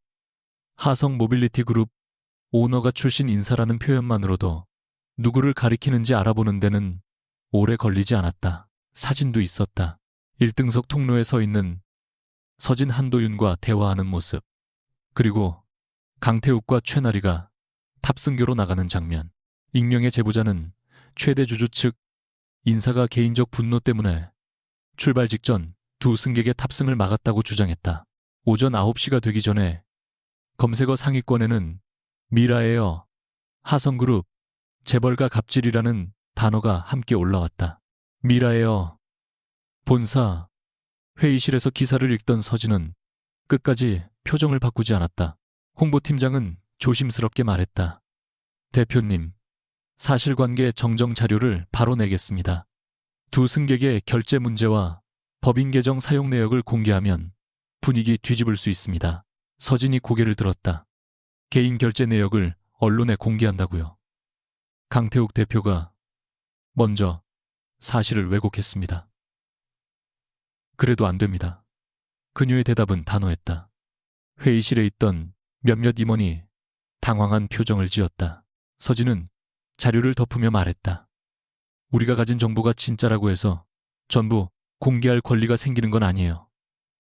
하성 모빌리티 그룹 오너가 출신 인사라는 표현만으로도 누구를 가리키는지 알아보는 데는 오래 걸리지 않았다. 사진도 있었다. 1등석 통로에 서 있는 서진 한도윤과 대화하는 모습, 그리고 강태욱과 최나리가 탑승교로 나가는 장면. 익명의 제보자는 최대 주주 측 인사가 개인적 분노 때문에 출발 직전 두 승객의 탑승을 막았다고 주장했다. 오전 9시가 되기 전에 검색어 상위권에는 미라에어, 하성그룹, 재벌가 갑질이라는 단어가 함께 올라왔다. 미라에어, 본사, 회의실에서 기사를 읽던 서진은 끝까지 표정을 바꾸지 않았다. 홍보팀장은 조심스럽게 말했다. 대표님, 사실관계 정정 자료를 바로 내겠습니다. 두 승객의 결제 문제와 법인 계정 사용 내역을 공개하면 분위기 뒤집을 수 있습니다. 서진이 고개를 들었다. 개인 결제 내역을 언론에 공개한다고요. 강태욱 대표가 먼저 사실을 왜곡했습니다. 그래도 안 됩니다. 그녀의 대답은 단호했다. 회의실에 있던 몇몇 임원이 당황한 표정을 지었다. 서진은 자료를 덮으며 말했다. 우리가 가진 정보가 진짜라고 해서 전부 공개할 권리가 생기는 건 아니에요.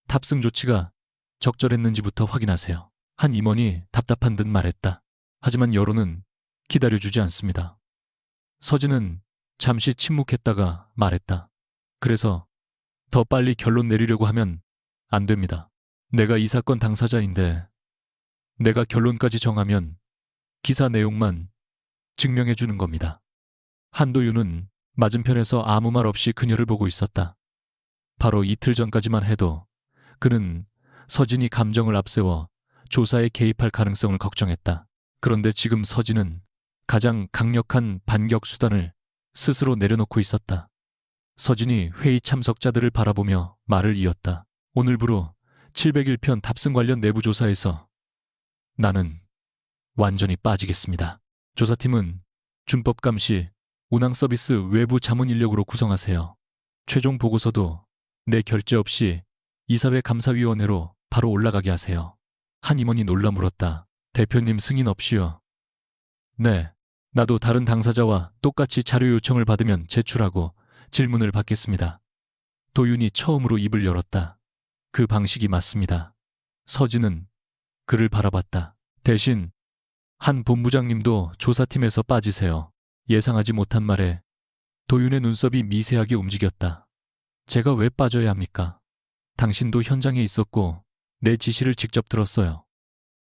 탑승 조치가 적절했는지부터 확인하세요. 한 임원이 답답한 듯 말했다. 하지만 여론은 기다려주지 않습니다. 서진은 잠시 침묵했다가 말했다. 그래서 더 빨리 결론 내리려고 하면 안 됩니다. 내가 이 사건 당사자인데 내가 결론까지 정하면 기사 내용만 증명해 주는 겁니다. 한도윤은 맞은편에서 아무 말 없이 그녀를 보고 있었다. 바로 이틀 전까지만 해도 그는 서진이 감정을 앞세워 조사에 개입할 가능성을 걱정했다. 그런데 지금 서진은 가장 강력한 반격 수단을 스스로 내려놓고 있었다. 서진이 회의 참석자들을 바라보며 말을 이었다. 오늘부로 701편 탑승 관련 내부 조사에서 나는 완전히 빠지겠습니다. 조사팀은 준법 감시, 운항 서비스 외부 자문 인력으로 구성하세요. 최종 보고서도 내 결재 없이 이사회 감사위원회로 바로 올라가게 하세요. 한 임원이 놀라 물었다. 대표님 승인 없이요? 네. 나도 다른 당사자와 똑같이 자료 요청을 받으면 제출하고 질문을 받겠습니다. 도윤이 처음으로 입을 열었다. 그 방식이 맞습니다. 서진은 그를 바라봤다. 대신 한 본부장님도 조사팀에서 빠지세요. 예상하지 못한 말에 도윤의 눈썹이 미세하게 움직였다. 제가 왜 빠져야 합니까? 당신도 현장에 있었고 내 지시를 직접 들었어요.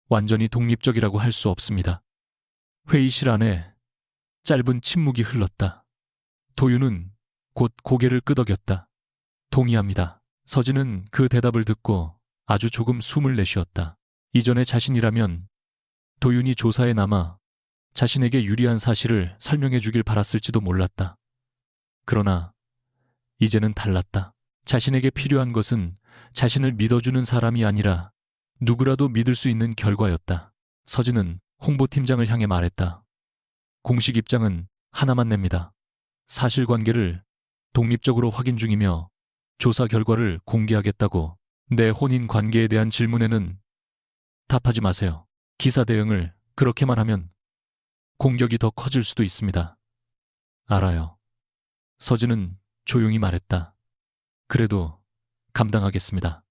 완전히 독립적이라고 할 수 없습니다. 회의실 안에 짧은 침묵이 흘렀다. 도윤은 곧 고개를 끄덕였다. 동의합니다. 서진은 그 대답을 듣고 아주 조금 숨을 내쉬었다. 이전에 자신이라면 도윤이 조사에 남아 자신에게 유리한 사실을 설명해 주길 바랐을지도 몰랐다. 그러나 이제는 달랐다. 자신에게 필요한 것은 자신을 믿어주는 사람이 아니라 누구라도 믿을 수 있는 결과였다. 서진은 홍보팀장을 향해 말했다. 공식 입장은 하나만 냅니다. 사실관계를 독립적으로 확인 중이며 조사 결과를 공개하겠다고. 내 혼인 관계에 대한 질문에는 답하지 마세요. 기사 대응을 그렇게만 하면 공격이 더 커질 수도 있습니다. 알아요. 서진은 조용히 말했다. 그래도 감당하겠습니다.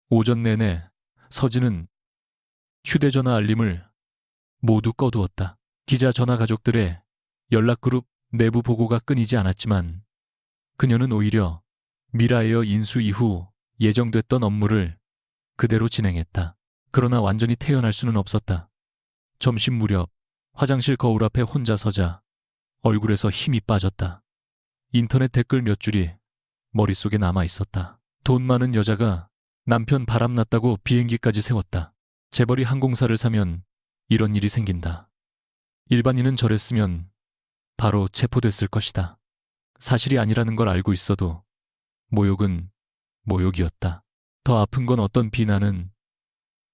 오전 내내 서진은 휴대전화 알림을 모두 꺼두었다. 기자 전화 가족들의 연락그룹 내부 보고가 끊이지 않았지만 그녀는 오히려 미라에어 인수 이후 예정됐던 업무를 그대로 진행했다. 그러나 완전히 태어날 수는 없었다. 점심 무렵 화장실 거울 앞에 혼자 서자 얼굴에서 힘이 빠졌다. 인터넷 댓글 몇 줄이 머릿속에 남아 있었다. 돈 많은 여자가 남편 바람났다고 비행기까지 세웠다. 재벌이 항공사를 사면 이런 일이 생긴다. 일반인은 저랬으면 바로 체포됐을 것이다. 사실이 아니라는 걸 알고 있어도 모욕은 모욕이었다. 더 아픈 건 어떤 비난은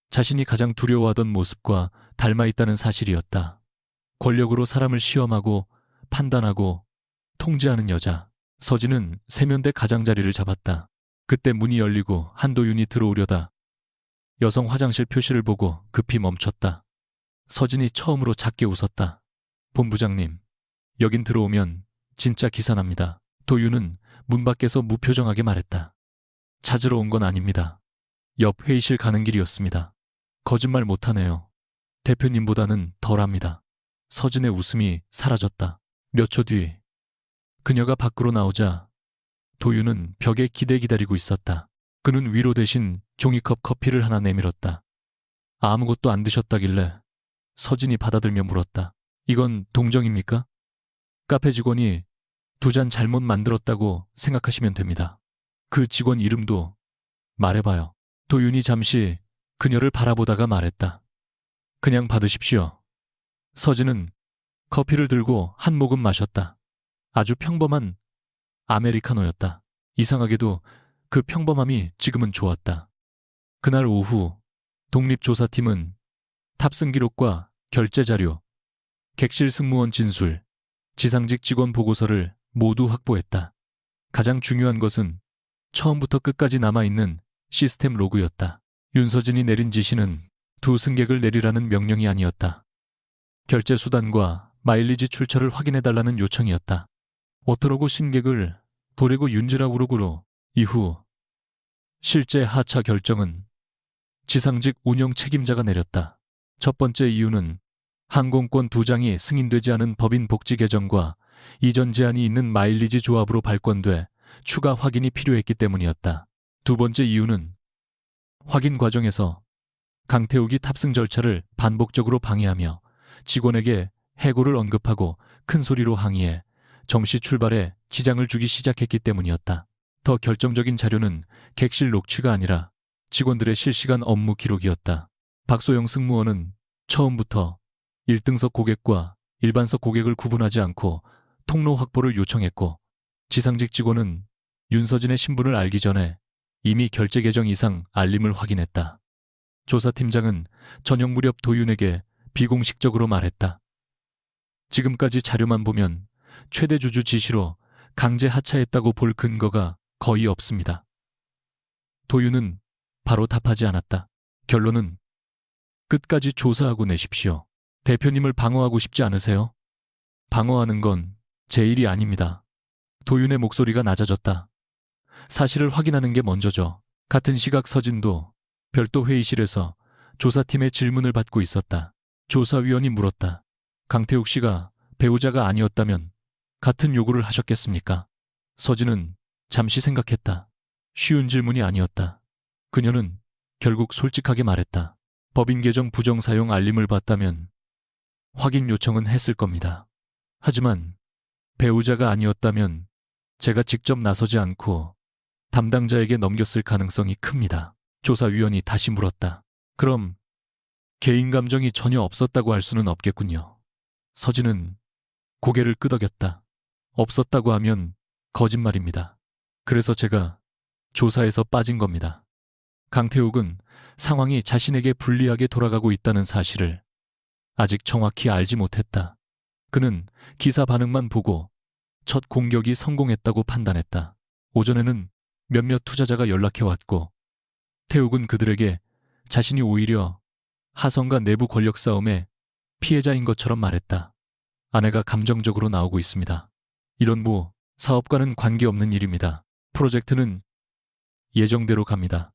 자신이 가장 두려워하던 모습과 닮아있다는 사실이었다. 권력으로 사람을 시험하고 판단하고 통제하는 여자. 서진은 세면대 가장자리를 잡았다. 그때 문이 열리고 한도윤이 들어오려다 여성 화장실 표시를 보고 급히 멈췄다. 서진이 처음으로 작게 웃었다. 본부장님, 여긴 들어오면 진짜 기사납니다. 도윤은 문 밖에서 무표정하게 말했다. 찾으러 온 건 아닙니다. 옆 회의실 가는 길이었습니다. 거짓말 못하네요. 대표님보다는 덜합니다. 서진의 웃음이 사라졌다. 몇 초 뒤 그녀가 밖으로 나오자 도윤은 벽에 기대고 있었다. 그는 위로 대신 종이컵 커피를 하나 내밀었다. 아무것도 안 드셨다길래 서진이 받아들며 물었다. 이건 동정입니까? 카페 직원이 2잔 잘못 만들었다고 생각하시면 됩니다. 그 직원 이름도 말해봐요. 도윤이 잠시 그녀를 바라보다가 말했다. 그냥 받으십시오. 서진은 커피를 들고 한 모금 마셨다. 아주 평범한 아메리카노였다. 이상하게도 그 평범함이 지금은 좋았다. 그날 오후 독립조사팀은 탑승 기록과 결제 자료, 객실 승무원 진술, 지상직 직원 보고서를 모두 확보했다. 가장 중요한 것은 처음부터 끝까지 남아있는 시스템 로그였다. 윤서진이 내린 지시는 2 승객을 내리라는 명령이 아니었다. 결제 수단과 마일리지 출처를 확인해달라는 요청이었다. 오토로그 신객을 보내고 윤지라우르구로 이후 실제 하차 결정은 지상직 운영 책임자가 내렸다. 첫 번째 이유는 항공권 2장이 승인되지 않은 법인 복지 개정과 이전 제한이 있는 마일리지 조합으로 발권돼 추가 확인이 필요했기 때문이었다. 두 번째 이유는 확인 과정에서 강태욱이 탑승 절차를 반복적으로 방해하며 직원에게 해고를 언급하고 큰 소리로 항의해 정시 출발에 지장을 주기 시작했기 때문이었다. 더 결정적인 자료는 객실 녹취가 아니라 직원들의 실시간 업무 기록이었다. 박소영 승무원은 처음부터 1등석 고객과 일반석 고객을 구분하지 않고 통로 확보를 요청했고, 지상직 직원은 윤서진의 신분을 알기 전에 이미 결제 계정 이상 알림을 확인했다. 조사팀장은 저녁 무렵 도윤에게 비공식적으로 말했다. 지금까지 자료만 보면 최대 주주 지시로 강제 하차했다고 볼 근거가 거의 없습니다. 도윤은 바로 답하지 않았다. 결론은 끝까지 조사하고 내십시오. 대표님을 방어하고 싶지 않으세요? 방어하는 건 제 일이 아닙니다. 도윤의 목소리가 낮아졌다. 사실을 확인하는 게 먼저죠. 같은 시각 서진도 별도 회의실에서 조사팀의 질문을 받고 있었다. 조사위원이 물었다. 강태욱 씨가 배우자가 아니었다면 같은 요구를 하셨겠습니까? 서진은 잠시 생각했다. 쉬운 질문이 아니었다. 그녀는 결국 솔직하게 말했다. 법인 계정 부정 사용 알림을 받다면 확인 요청은 했을 겁니다. 하지만 배우자가 아니었다면 제가 직접 나서지 않고 담당자에게 넘겼을 가능성이 큽니다. 조사위원이 다시 물었다. 그럼 개인 감정이 전혀 없었다고 할 수는 없겠군요. 서진은 고개를 끄덕였다. 없었다고 하면 거짓말입니다. 그래서 제가 조사에서 빠진 겁니다. 강태욱은 상황이 자신에게 불리하게 돌아가고 있다는 사실을 아직 정확히 알지 못했다. 그는 기사 반응만 보고 첫 공격이 성공했다고 판단했다. 오전에는 몇몇 투자자가 연락해왔고 태욱은 그들에게 자신이 오히려 하성과 내부 권력 싸움의 피해자인 것처럼 말했다. 아내가 감정적으로 나오고 있습니다. 이런 사업과는 관계없는 일입니다. 프로젝트는 예정대로 갑니다.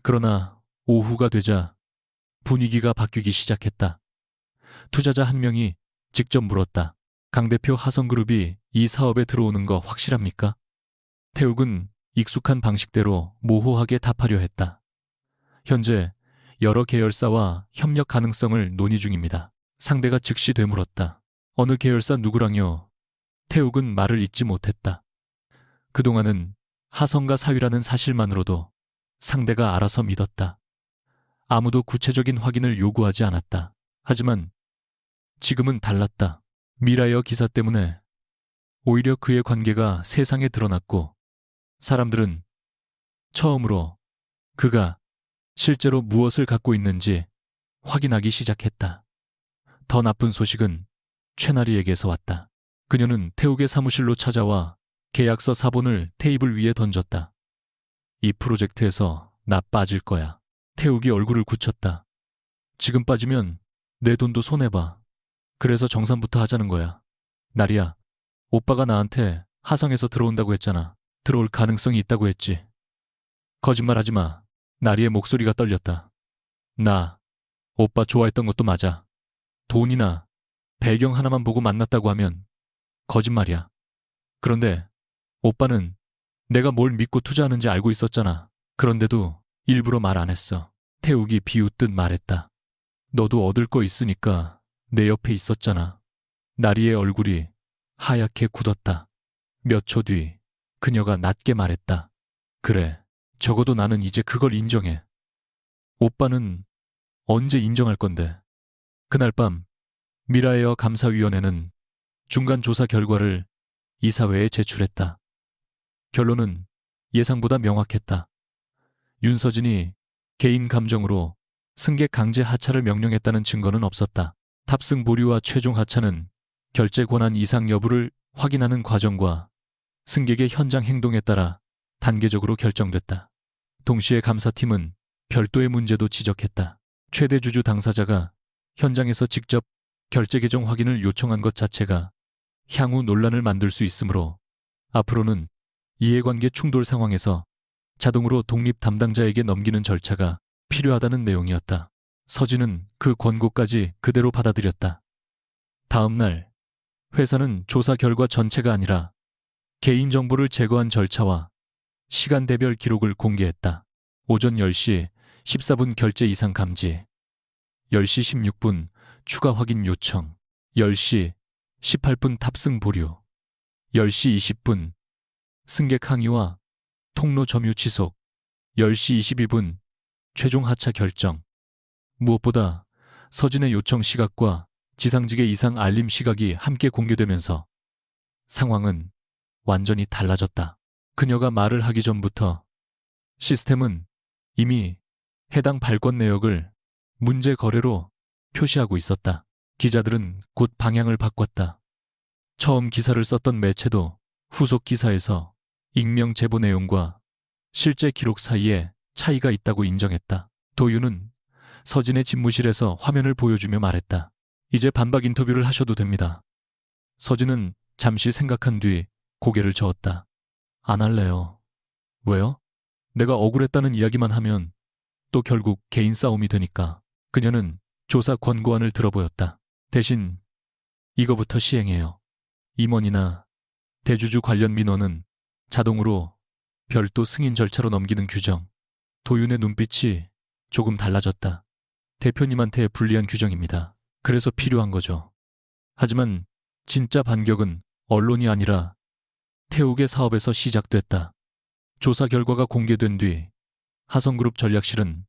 그러나 오후가 되자 분위기가 바뀌기 시작했다. 투자자 한 명이 직접 물었다. 강 대표 하성그룹이 이 사업에 들어오는 거 확실합니까? 태욱은 익숙한 방식대로 모호하게 답하려 했다. 현재 여러 계열사와 협력 가능성을 논의 중입니다. 상대가 즉시 되물었다. 어느 계열사 누구랑요? 태욱은 말을 잇지 못했다. 그동안은 하성과 사위라는 사실만으로도 상대가 알아서 믿었다. 아무도 구체적인 확인을 요구하지 않았다. 하지만 지금은 달랐다. 미라이어 기사 때문에 오히려 그의 관계가 세상에 드러났고 사람들은 처음으로 그가 실제로 무엇을 갖고 있는지 확인하기 시작했다. 더 나쁜 소식은 최나리에게서 왔다. 그녀는 태욱의 사무실로 찾아와 계약서 사본을 테이블 위에 던졌다. 이 프로젝트에서 나 빠질 거야. 태욱이 얼굴을 굳혔다. 지금 빠지면 내 돈도 손해봐. 그래서 정산부터 하자는 거야. 나리야, 오빠가 나한테 하성에서 들어온다고 했잖아. 들어올 가능성이 있다고 했지. 거짓말하지 마. 나리의 목소리가 떨렸다. 나 오빠 좋아했던 것도 맞아. 돈이나 배경 하나만 보고 만났다고 하면 거짓말이야. 그런데 오빠는 내가 뭘 믿고 투자하는지 알고 있었잖아. 그런데도 일부러 말 안 했어. 태욱이 비웃듯 말했다. 너도 얻을 거 있으니까 내 옆에 있었잖아. 나리의 얼굴이 하얗게 굳었다. 몇 초 뒤 그녀가 낮게 말했다. 그래, 적어도 나는 이제 그걸 인정해. 오빠는 언제 인정할 건데? 그날 밤 미라에어 감사위원회는 중간 조사 결과를 이사회에 제출했다. 결론은 예상보다 명확했다. 윤서진이 개인 감정으로 승객 강제 하차를 명령했다는 증거는 없었다. 탑승 보류와 최종 하차는 결제 권한 이상 여부를 확인하는 과정과 승객의 현장 행동에 따라 단계적으로 결정됐다. 동시에 감사팀은 별도의 문제도 지적했다. 최대 주주 당사자가 현장에서 직접 결제 계정 확인을 요청한 것 자체가 향후 논란을 만들 수 있으므로 앞으로는 이해관계 충돌 상황에서 자동으로 독립 담당자에게 넘기는 절차가 필요하다는 내용이었다. 서진은 그 권고까지 그대로 받아들였다. 다음 날 회사는 조사 결과 전체가 아니라 개인정보를 제거한 절차와 시간대별 기록을 공개했다. 오전 10시 14분 결제 이상 감지, 10시 16분 추가 확인 요청, 10시 18분 탑승 보류, 10시 20분 승객 항의와 통로 점유 지속, 10시 22분 최종 하차 결정. 무엇보다 서진의 요청 시각과 지상직의 이상 알림 시각이 함께 공개되면서 상황은 완전히 달라졌다. 그녀가 말을 하기 전부터 시스템은 이미 해당 발권 내역을 문제 거래로 표시하고 있었다. 기자들은 곧 방향을 바꿨다. 처음 기사를 썼던 매체도 후속 기사에서 익명 제보 내용과 실제 기록 사이에 차이가 있다고 인정했다. 도윤은 서진의 집무실에서 화면을 보여주며 말했다. 이제 반박 인터뷰를 하셔도 됩니다. 서진은 잠시 생각한 뒤 고개를 저었다. 안 할래요. 왜요? 내가 억울했다는 이야기만 하면 또 결국 개인 싸움이 되니까. 그녀는 조사 권고안을 들어보였다. 대신 이거부터 시행해요. 임원이나 대주주 관련 민원은 자동으로 별도 승인 절차로 넘기는 규정. 도윤의 눈빛이 조금 달라졌다. 대표님한테 불리한 규정입니다. 그래서 필요한 거죠. 하지만 진짜 반격은 언론이 아니라 태욱의 사업에서 시작됐다. 조사 결과가 공개된 뒤 하성그룹 전략실은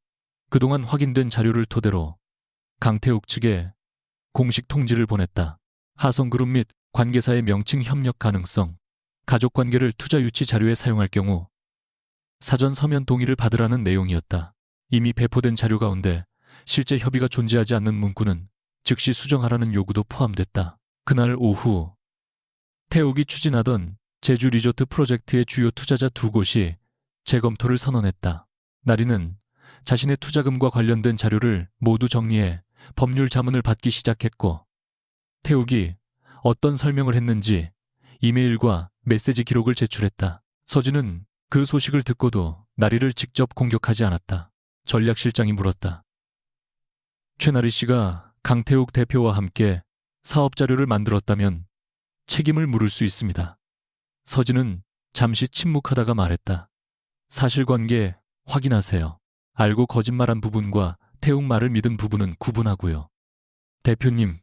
그동안 확인된 자료를 토대로 강태욱 측에 공식 통지를 보냈다. 하성그룹 및 관계사의 명칭 협력 가능성, 가족관계를 투자 유치 자료에 사용할 경우 사전 서면 동의를 받으라는 내용이었다. 이미 배포된 자료 가운데 실제 협의가 존재하지 않는 문구는 즉시 수정하라는 요구도 포함됐다. 그날 오후 태욱이 추진하던 제주 리조트 프로젝트의 주요 투자자 2곳이 재검토를 선언했다. 나리는 자신의 투자금과 관련된 자료를 모두 정리해 법률 자문을 받기 시작했고, 태욱이 어떤 설명을 했는지 이메일과 메시지 기록을 제출했다. 서진은 그 소식을 듣고도 나리를 직접 공격하지 않았다. 전략실장이 물었다. 최나리 씨가 강태욱 대표와 함께 사업 자료를 만들었다면 책임을 물을 수 있습니다. 서진은 잠시 침묵하다가 말했다. 사실관계 확인하세요. 알고 거짓말한 부분과 태욱 말을 믿은 부분은 구분하고요. 대표님,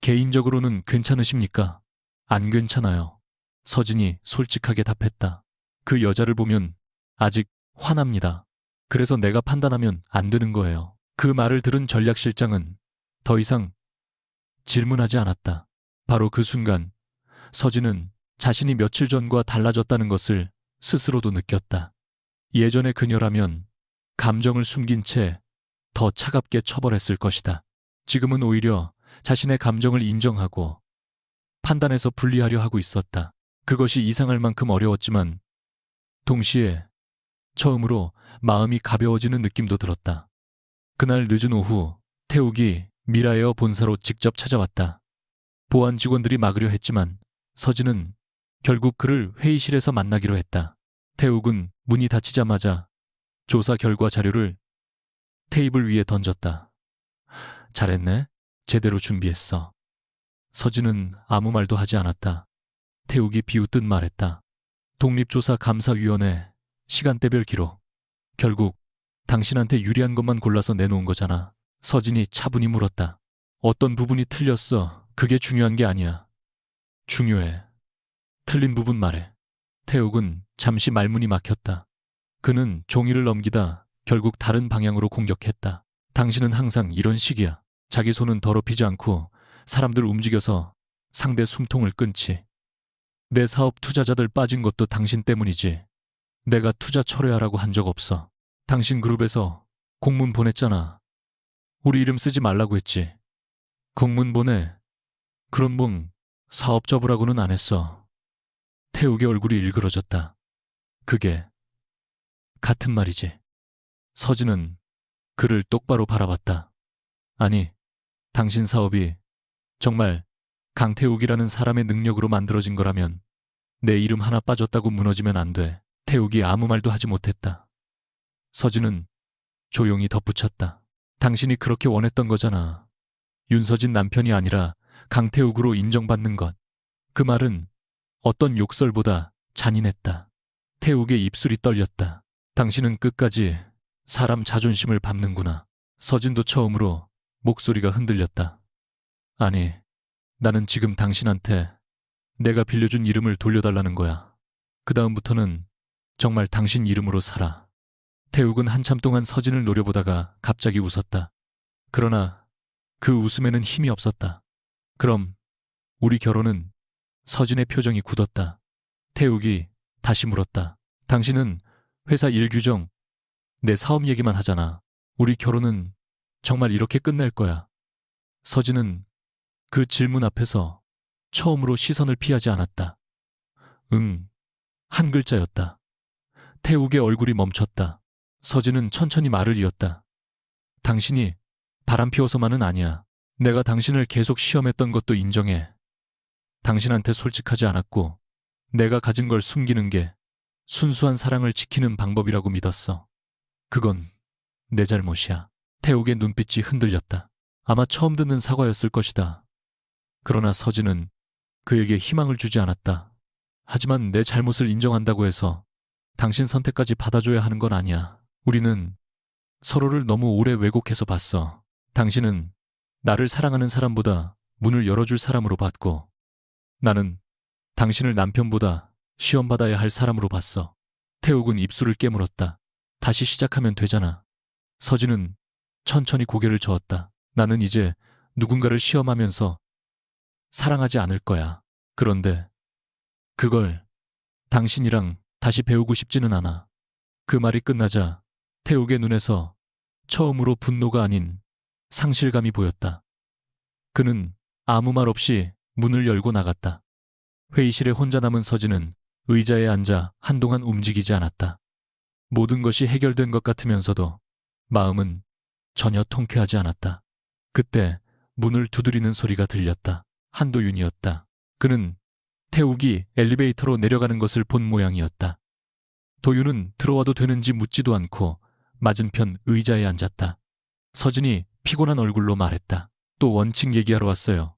개인적으로는 괜찮으십니까? 안 괜찮아요. 서진이 솔직하게 답했다. 그 여자를 보면 아직 화납니다. 그래서 내가 판단하면 안 되는 거예요. 그 말을 들은 전략실장은 더 이상 질문하지 않았다. 바로 그 순간 서진은 자신이 며칠 전과 달라졌다는 것을 스스로도 느꼈다. 예전의 그녀라면 감정을 숨긴 채 더 차갑게 처벌했을 것이다. 지금은 오히려 자신의 감정을 인정하고 판단해서 분리하려 하고 있었다. 그것이 이상할 만큼 어려웠지만 동시에 처음으로 마음이 가벼워지는 느낌도 들었다. 그날 늦은 오후 태욱이 미라에어 본사로 직접 찾아왔다. 보안 직원들이 막으려 했지만 서진은 결국 그를 회의실에서 만나기로 했다. 태욱은 문이 닫히자마자 조사 결과 자료를 테이블 위에 던졌다. 잘했네. 제대로 준비했어. 서진은 아무 말도 하지 않았다. 태욱이 비웃듯 말했다. 독립조사감사위원회 시간대별 기록. 결국 당신한테 유리한 것만 골라서 내놓은 거잖아. 서진이 차분히 물었다. 어떤 부분이 틀렸어. 그게 중요한 게 아니야. 중요해. 틀린 부분 말해. 태욱은 잠시 말문이 막혔다. 그는 종이를 넘기다 결국 다른 방향으로 공격했다. 당신은 항상 이런 식이야. 자기 손은 더럽히지 않고 사람들 움직여서 상대 숨통을 끊지. 내 사업 투자자들 빠진 것도 당신 때문이지. 내가 투자 철회하라고 한 적 없어. 당신 그룹에서 공문 보냈잖아. 우리 이름 쓰지 말라고 했지. 공문 보내. 그럼 뭐 사업 접으라고는 안 했어. 태욱의 얼굴이 일그러졌다. 그게 같은 말이지. 서진은 그를 똑바로 바라봤다. 아니, 당신 사업이 정말 강태욱이라는 사람의 능력으로 만들어진 거라면 내 이름 하나 빠졌다고 무너지면 안 돼. 태욱이 아무 말도 하지 못했다. 서진은 조용히 덧붙였다. 당신이 그렇게 원했던 거잖아. 윤서진 남편이 아니라 강태욱으로 인정받는 것. 그 말은 어떤 욕설보다 잔인했다. 태욱의 입술이 떨렸다. 당신은 끝까지 사람 자존심을 밟는구나. 서진도 처음으로 목소리가 흔들렸다. 아니, 나는 지금 당신한테 내가 빌려준 이름을 돌려달라는 거야. 그 다음부터는 정말 당신 이름으로 살아. 태욱은 한참 동안 서진을 노려보다가 갑자기 웃었다. 그러나 그 웃음에는 힘이 없었다. 그럼 우리 결혼은? 서진의 표정이 굳었다. 태욱이 다시 물었다. 당신은 회사 일 규정, 내 사업 얘기만 하잖아. 우리 결혼은 정말 이렇게 끝낼 거야. 서진은 그 질문 앞에서 처음으로 시선을 피하지 않았다. 응, 한 글자였다. 태욱의 얼굴이 멈췄다. 서진은 천천히 말을 이었다. 당신이 바람 피워서만은 아니야. 내가 당신을 계속 시험했던 것도 인정해. 당신한테 솔직하지 않았고 내가 가진 걸 숨기는 게 순수한 사랑을 지키는 방법이라고 믿었어. 그건 내 잘못이야. 태욱의 눈빛이 흔들렸다. 아마 처음 듣는 사과였을 것이다. 그러나 서진은 그에게 희망을 주지 않았다. 하지만 내 잘못을 인정한다고 해서 당신 선택까지 받아줘야 하는 건 아니야. 우리는 서로를 너무 오래 왜곡해서 봤어. 당신은 나를 사랑하는 사람보다 문을 열어줄 사람으로 봤고 나는 당신을 남편보다 시험받아야 할 사람으로 봤어. 태욱은 입술을 깨물었다. 다시 시작하면 되잖아. 서진은 천천히 고개를 저었다. 나는 이제 누군가를 시험하면서 사랑하지 않을 거야. 그런데 그걸 당신이랑 다시 배우고 싶지는 않아. 그 말이 끝나자 태욱의 눈에서 처음으로 분노가 아닌 상실감이 보였다. 그는 아무 말 없이 문을 열고 나갔다. 회의실에 혼자 남은 서진은 의자에 앉아 한동안 움직이지 않았다. 모든 것이 해결된 것 같으면서도 마음은 전혀 통쾌하지 않았다. 그때 문을 두드리는 소리가 들렸다. 한도윤이었다. 그는 태욱이 엘리베이터로 내려가는 것을 본 모양이었다. 도윤은 들어와도 되는지 묻지도 않고 맞은편 의자에 앉았다. 서진이 피곤한 얼굴로 말했다. 또 원칙 얘기하러 왔어요.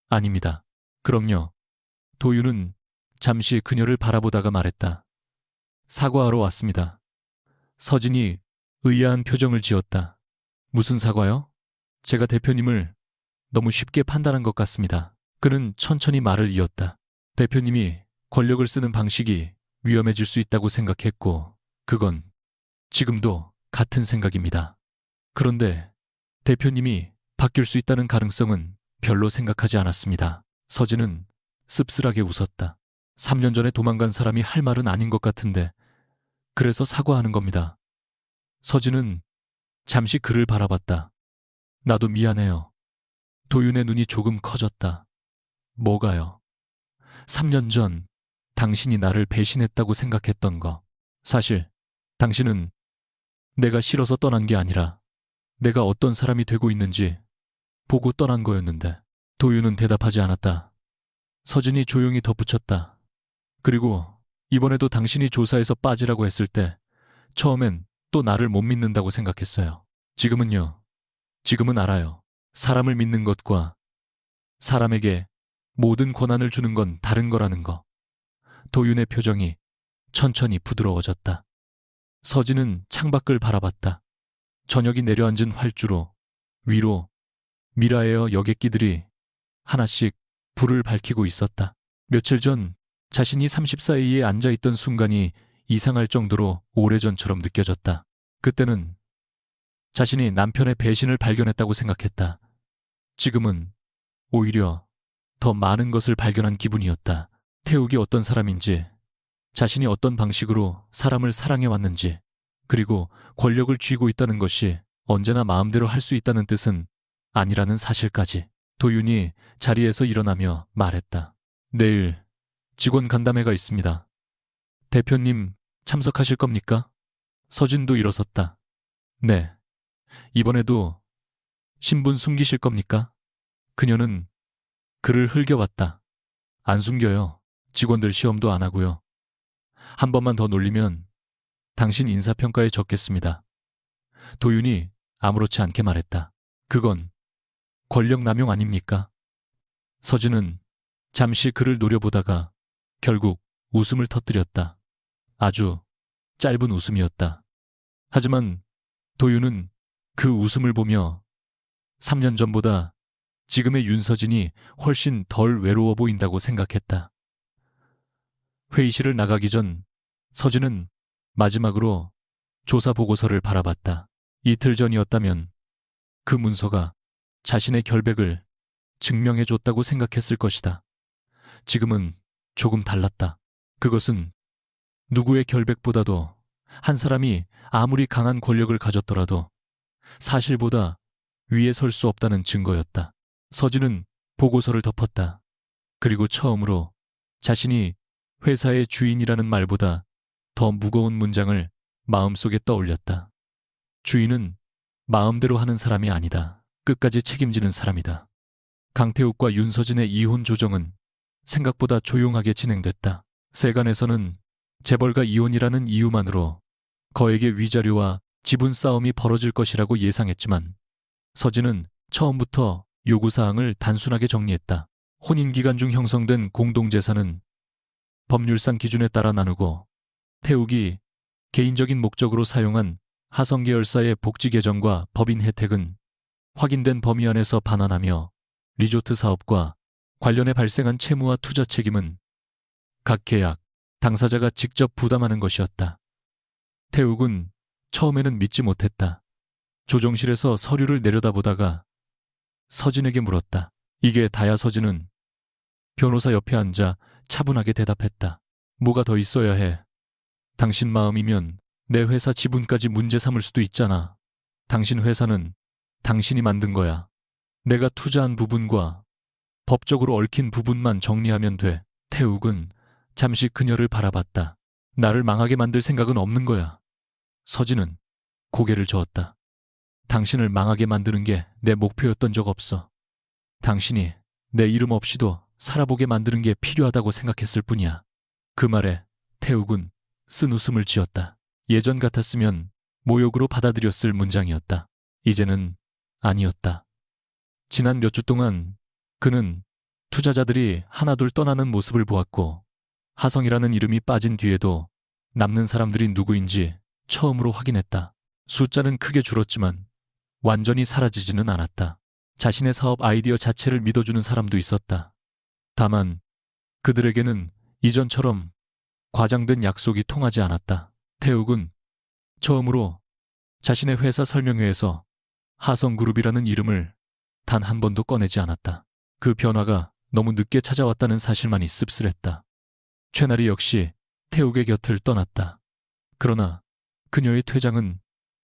아닙니다. 그럼요. 도윤은 잠시 그녀를 바라보다가 말했다. 사과하러 왔습니다. 서진이 의아한 표정을 지었다. 무슨 사과요? 제가 대표님을 너무 쉽게 판단한 것 같습니다. 그는 천천히 말을 이었다. 대표님이 권력을 쓰는 방식이 위험해질 수 있다고 생각했고 그건 지금도 같은 생각입니다. 그런데 대표님이 바뀔 수 있다는 가능성은 별로 생각하지 않았습니다. 서진은 씁쓸하게 웃었다. 3년 전에 도망간 사람이 할 말은 아닌 것 같은데 그래서 사과하는 겁니다. 서진은 잠시 그를 바라봤다. 나도 미안해요. 도윤의 눈이 조금 커졌다. 뭐가요? 3년 전 당신이 나를 배신했다고 생각했던 거. 사실 당신은 내가 싫어서 떠난 게 아니라 내가 어떤 사람이 되고 있는지 보고 떠난 거였는데. 도윤은 대답하지 않았다. 서진이 조용히 덧붙였다. 그리고 이번에도 당신이 조사에서 빠지라고 했을 때 처음엔 또 나를 못 믿는다고 생각했어요. 지금은요. 지금은 알아요. 사람을 믿는 것과 사람에게 모든 권한을 주는 건 다른 거라는 거. 도윤의 표정이 천천히 부드러워졌다. 서진은 창밖을 바라봤다. 저녁이 내려앉은 활주로 위로 미라에어 여객기들이 하나씩 불을 밝히고 있었다. 며칠 전 자신이 34A에 앉아있던 순간이 이상할 정도로 오래전처럼 느껴졌다. 그때는 자신이 남편의 배신을 발견했다고 생각했다. 지금은 오히려 더 많은 것을 발견한 기분이었다. 태욱이 어떤 사람인지, 자신이 어떤 방식으로 사람을 사랑해왔는지, 그리고 권력을 쥐고 있다는 것이 언제나 마음대로 할 수 있다는 뜻은 아니라는 사실까지. 도윤이 자리에서 일어나며 말했다. 내일 직원 간담회가 있습니다. 대표님 참석하실 겁니까? 서진도 일어섰다. 네. 이번에도 신분 숨기실 겁니까? 그녀는 그를 흘겨봤다. 안 숨겨요. 직원들 시험도 안 하고요. 한 번만 더 놀리면 당신 인사평가에 적겠습니다. 도윤이 아무렇지 않게 말했다. 그건 권력 남용 아닙니까? 서진은 잠시 그를 노려보다가 결국 웃음을 터뜨렸다. 아주 짧은 웃음이었다. 하지만 도윤은 그 웃음을 보며 3년 전보다 지금의 윤서진이 훨씬 덜 외로워 보인다고 생각했다. 회의실을 나가기 전 서진은 마지막으로 조사 보고서를 바라봤다. 이틀 전이었다면 그 문서가 자신의 결백을 증명해줬다고 생각했을 것이다. 지금은 조금 달랐다. 그것은 누구의 결백보다도 한 사람이 아무리 강한 권력을 가졌더라도 사실보다 위에 설 수 없다는 증거였다. 서진은 보고서를 덮었다. 그리고 처음으로 자신이 회사의 주인이라는 말보다 더 무거운 문장을 마음속에 떠올렸다. 주인은 마음대로 하는 사람이 아니다. 끝까지 책임지는 사람이다. 강태욱과 윤서진의 이혼 조정은 생각보다 조용하게 진행됐다. 세간에서는 재벌가 이혼이라는 이유만으로 거액의 위자료와 지분 싸움이 벌어질 것이라고 예상했지만 서진은 처음부터 요구사항을 단순하게 정리했다. 혼인 기간 중 형성된 공동재산은 법률상 기준에 따라 나누고 태욱이 개인적인 목적으로 사용한 하성계열사의 복지 계정과 법인 혜택은 확인된 범위 안에서 반환하며 리조트 사업과 관련해 발생한 채무와 투자 책임은 각 계약, 당사자가 직접 부담하는 것이었다. 태욱은 처음에는 믿지 못했다. 조정실에서 서류를 내려다보다가 서진에게 물었다. 이게 다야? 서진은 변호사 옆에 앉아 차분하게 대답했다. 뭐가 더 있어야 해? 당신 마음이면 내 회사 지분까지 문제 삼을 수도 있잖아. 당신 회사는 당신이 만든 거야. 내가 투자한 부분과 법적으로 얽힌 부분만 정리하면 돼. 태욱은 잠시 그녀를 바라봤다. 나를 망하게 만들 생각은 없는 거야. 서진은 고개를 저었다. 당신을 망하게 만드는 게 내 목표였던 적 없어. 당신이 내 이름 없이도 살아보게 만드는 게 필요하다고 생각했을 뿐이야. 그 말에 태욱은 쓴 웃음을 지었다. 예전 같았으면 모욕으로 받아들였을 문장이었다. 이제는 아니었다. 지난 몇 주 동안 그는 투자자들이 하나둘 떠나는 모습을 보았고 하성이라는 이름이 빠진 뒤에도 남는 사람들이 누구인지 처음으로 확인했다. 숫자는 크게 줄었지만 완전히 사라지지는 않았다. 자신의 사업 아이디어 자체를 믿어주는 사람도 있었다. 다만 그들에게는 이전처럼 과장된 약속이 통하지 않았다. 태욱은 처음으로 자신의 회사 설명회에서 하성그룹이라는 이름을 단 한 번도 꺼내지 않았다. 그 변화가 너무 늦게 찾아왔다는 사실만이 씁쓸했다. 최나리 역시 태욱의 곁을 떠났다. 그러나 그녀의 퇴장은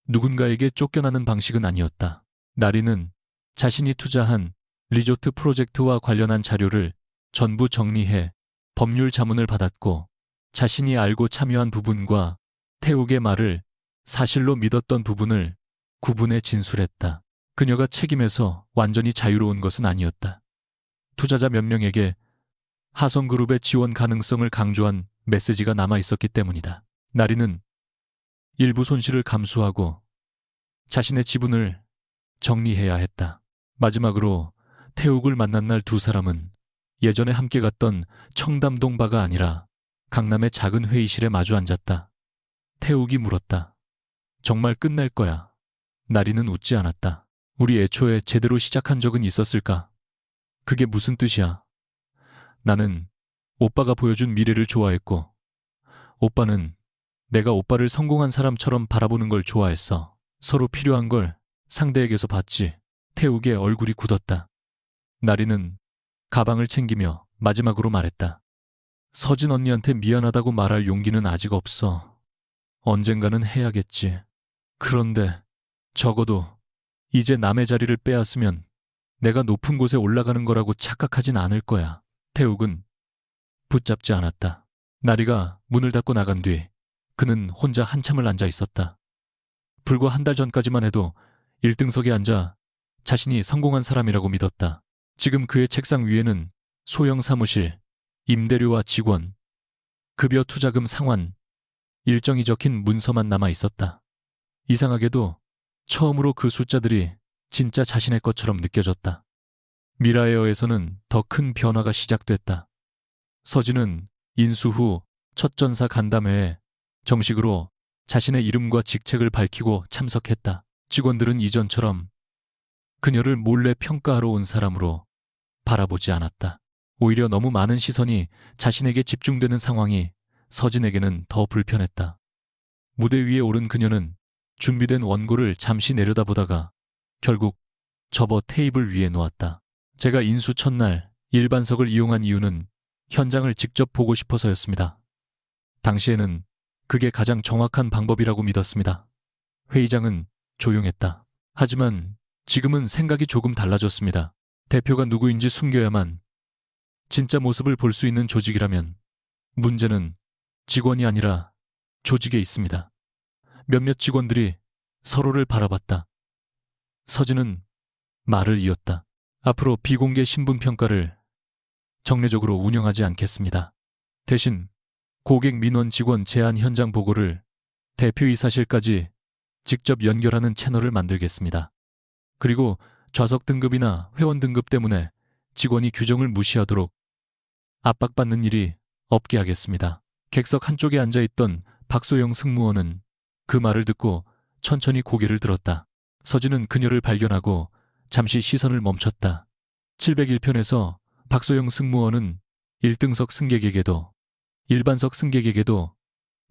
누군가에게 쫓겨나는 방식은 아니었다. 나리는 자신이 투자한 리조트 프로젝트와 관련한 자료를 전부 정리해 법률 자문을 받았고 자신이 알고 참여한 부분과 태욱의 말을 사실로 믿었던 부분을 구분해 진술했다. 그녀가 책임에서 완전히 자유로운 것은 아니었다. 투자자 몇 명에게 하성그룹의 지원 가능성을 강조한 메시지가 남아 있었기 때문이다. 나리는 일부 손실을 감수하고 자신의 지분을 정리해야 했다. 마지막으로 태욱을 만난 날 두 사람은 예전에 함께 갔던 청담동 바가 아니라 강남의 작은 회의실에 마주 앉았다. 태욱이 물었다. 정말 끝낼 거야? 나리는 웃지 않았다. 우리 애초에 제대로 시작한 적은 있었을까? 그게 무슨 뜻이야? 나는 오빠가 보여준 미래를 좋아했고 오빠는 내가 오빠를 성공한 사람처럼 바라보는 걸 좋아했어. 서로 필요한 걸 상대에게서 받지. 태욱의 얼굴이 굳었다. 나리는 가방을 챙기며 마지막으로 말했다. 서진 언니한테 미안하다고 말할 용기는 아직 없어. 언젠가는 해야겠지. 그런데 적어도 이제 남의 자리를 빼앗으면 내가 높은 곳에 올라가는 거라고 착각하진 않을 거야. 태욱은 붙잡지 않았다. 나리가 문을 닫고 나간 뒤 그는 혼자 한참을 앉아 있었다. 불과 한 달 전까지만 해도 1등석에 앉아 자신이 성공한 사람이라고 믿었다. 지금 그의 책상 위에는 소형 사무실, 임대료와 직원, 급여 투자금 상환, 일정이 적힌 문서만 남아 있었다. 이상하게도 처음으로 그 숫자들이 진짜 자신의 것처럼 느껴졌다. 미라에어에서는 더 큰 변화가 시작됐다. 서진은 인수 후 첫 전사 간담회에 정식으로 자신의 이름과 직책을 밝히고 참석했다. 직원들은 이전처럼 그녀를 몰래 평가하러 온 사람으로 바라보지 않았다. 오히려 너무 많은 시선이 자신에게 집중되는 상황이 서진에게는 더 불편했다. 무대 위에 오른 그녀는 준비된 원고를 잠시 내려다보다가 결국 접어 테이블 위에 놓았다. 제가 인수 첫날 일반석을 이용한 이유는 현장을 직접 보고 싶어서였습니다. 당시에는 그게 가장 정확한 방법이라고 믿었습니다. 회의장은 조용했다. 하지만 지금은 생각이 조금 달라졌습니다. 대표가 누구인지 숨겨야만 진짜 모습을 볼 수 있는 조직이라면 문제는 직원이 아니라 조직에 있습니다. 몇몇 직원들이 서로를 바라봤다. 서진은 말을 이었다. 앞으로 비공개 신분평가를 정례적으로 운영하지 않겠습니다. 대신 고객 민원 직원 제안 현장 보고를 대표이사실까지 직접 연결하는 채널을 만들겠습니다. 그리고 좌석 등급이나 회원 등급 때문에 직원이 규정을 무시하도록 압박받는 일이 없게 하겠습니다. 객석 한쪽에 앉아있던 박소영 승무원은 그 말을 듣고 천천히 고개를 들었다. 서진은 그녀를 발견하고 잠시 시선을 멈췄다. 701편에서 박소영 승무원은 1등석 승객에게도 일반석 승객에게도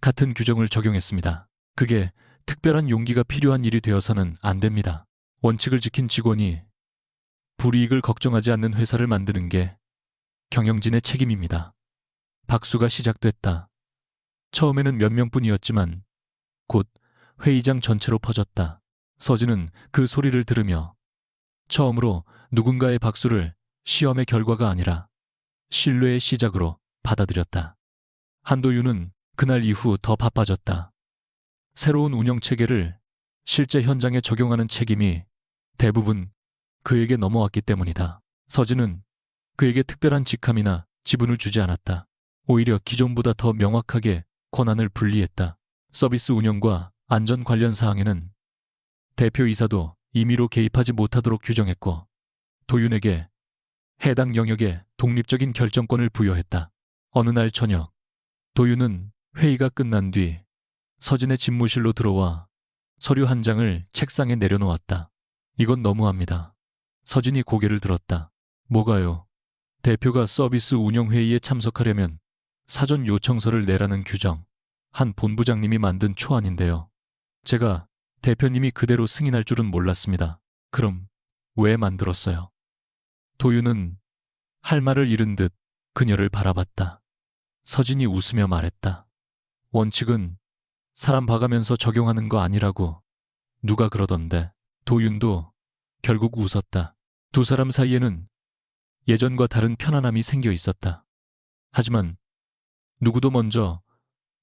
같은 규정을 적용했습니다. 그게 특별한 용기가 필요한 일이 되어서는 안 됩니다. 원칙을 지킨 직원이 불이익을 걱정하지 않는 회사를 만드는 게 경영진의 책임입니다. 박수가 시작됐다. 처음에는 몇 명뿐이었지만 곧 회의장 전체로 퍼졌다. 서진은 그 소리를 들으며 처음으로 누군가의 박수를 시험의 결과가 아니라 신뢰의 시작으로 받아들였다. 한도윤은 그날 이후 더 바빠졌다. 새로운 운영체계를 실제 현장에 적용하는 책임이 대부분 그에게 넘어왔기 때문이다. 서진은 그에게 특별한 직함이나 지분을 주지 않았다. 오히려 기존보다 더 명확하게 권한을 분리했다. 서비스 운영과 안전 관련 사항에는 대표이사도 임의로 개입하지 못하도록 규정했고 도윤에게 해당 영역에 독립적인 결정권을 부여했다. 어느 날 저녁 도윤은 회의가 끝난 뒤 서진의 집무실로 들어와 서류 한 장을 책상에 내려놓았다. 이건 너무합니다. 서진이 고개를 들었다. 뭐가요? 대표가 서비스 운영회의에 참석하려면 사전 요청서를 내라는 규정, 한 본부장님이 만든 초안인데요. 제가 대표님이 그대로 승인할 줄은 몰랐습니다. 그럼 왜 만들었어요? 도윤은 할 말을 잃은 듯 그녀를 바라봤다. 서진이 웃으며 말했다. 원칙은 사람 봐가면서 적용하는 거 아니라고 누가 그러던데. 도윤도 결국 웃었다. 두 사람 사이에는 예전과 다른 편안함이 생겨 있었다. 하지만 누구도 먼저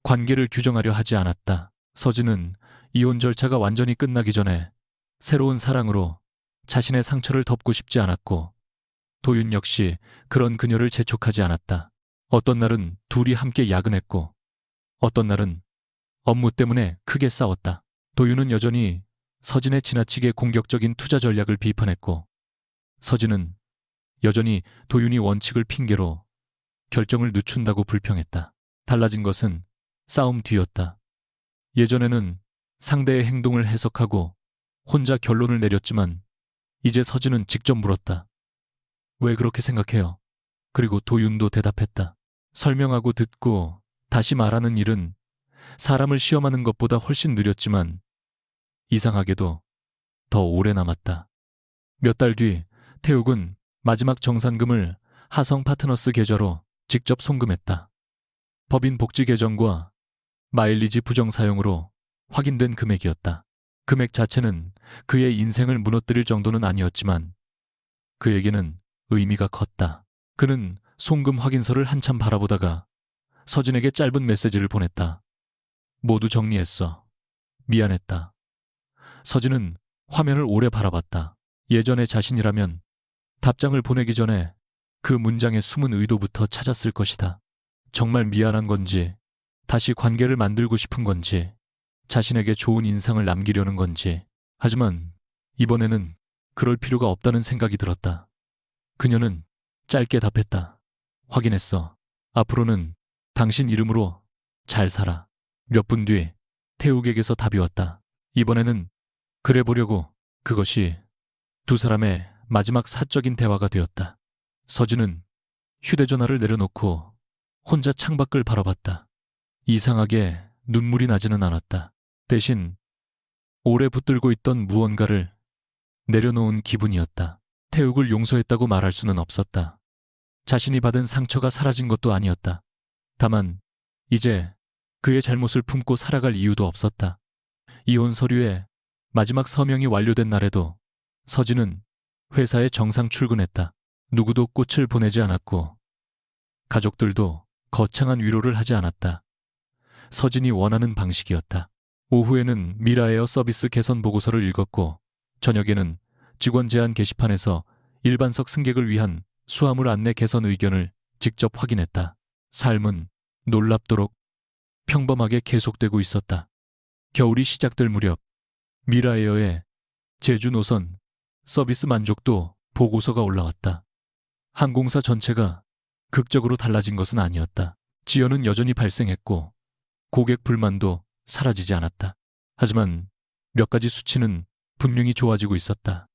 관계를 규정하려 하지 않았다. 서진은 이혼 절차가 완전히 끝나기 전에 새로운 사랑으로 자신의 상처를 덮고 싶지 않았고 도윤 역시 그런 그녀를 재촉하지 않았다. 어떤 날은 둘이 함께 야근했고 어떤 날은 업무 때문에 크게 싸웠다. 도윤은 여전히 서진의 지나치게 공격적인 투자 전략을 비판했고 서진은 여전히 도윤이 원칙을 핑계로 결정을 늦춘다고 불평했다. 달라진 것은 싸움 뒤였다. 예전에는 상대의 행동을 해석하고 혼자 결론을 내렸지만 이제 서진은 직접 물었다. 왜 그렇게 생각해요? 그리고 도윤도 대답했다. 설명하고 듣고 다시 말하는 일은 사람을 시험하는 것보다 훨씬 느렸지만 이상하게도 더 오래 남았다. 몇 달 뒤 태욱은 마지막 정산금을 하성 파트너스 계좌로 직접 송금했다. 법인 복지 계정과 마일리지 부정 사용으로 확인된 금액이었다. 금액 자체는 그의 인생을 무너뜨릴 정도는 아니었지만 그에게는 의미가 컸다. 그는 송금 확인서를 한참 바라보다가 서진에게 짧은 메시지를 보냈다. 모두 정리했어. 미안했다. 서진은 화면을 오래 바라봤다. 예전의 자신이라면 답장을 보내기 전에 그 문장의 숨은 의도부터 찾았을 것이다. 정말 미안한 건지, 다시 관계를 만들고 싶은 건지, 자신에게 좋은 인상을 남기려는 건지. 하지만 이번에는 그럴 필요가 없다는 생각이 들었다. 그녀는 짧게 답했다. 확인했어. 앞으로는 당신 이름으로 잘 살아. 몇 분 뒤 태욱에게서 답이 왔다. 이번에는 그래 보려고. 그것이 두 사람의 마지막 사적인 대화가 되었다. 서진은 휴대전화를 내려놓고 혼자 창밖을 바라봤다. 이상하게 눈물이 나지는 않았다. 대신 오래 붙들고 있던 무언가를 내려놓은 기분이었다. 태욱을 용서했다고 말할 수는 없었다. 자신이 받은 상처가 사라진 것도 아니었다. 다만 이제 그의 잘못을 품고 살아갈 이유도 없었다. 이혼 서류에 마지막 서명이 완료된 날에도 서진은 회사에 정상 출근했다. 누구도 꽃을 보내지 않았고 가족들도 거창한 위로를 하지 않았다. 서진이 원하는 방식이었다. 오후에는 미라에어 서비스 개선 보고서를 읽었고 저녁에는 직원 제안 게시판에서 일반석 승객을 위한 수화물 안내 개선 의견을 직접 확인했다. 삶은 놀랍도록 평범하게 계속되고 있었다. 겨울이 시작될 무렵 미라에어의 제주 노선 서비스 만족도 보고서가 올라왔다. 항공사 전체가 극적으로 달라진 것은 아니었다. 지연은 여전히 발생했고 고객 불만도 사라지지 않았다. 하지만 몇 가지 수치는 분명히 좋아지고 있었다.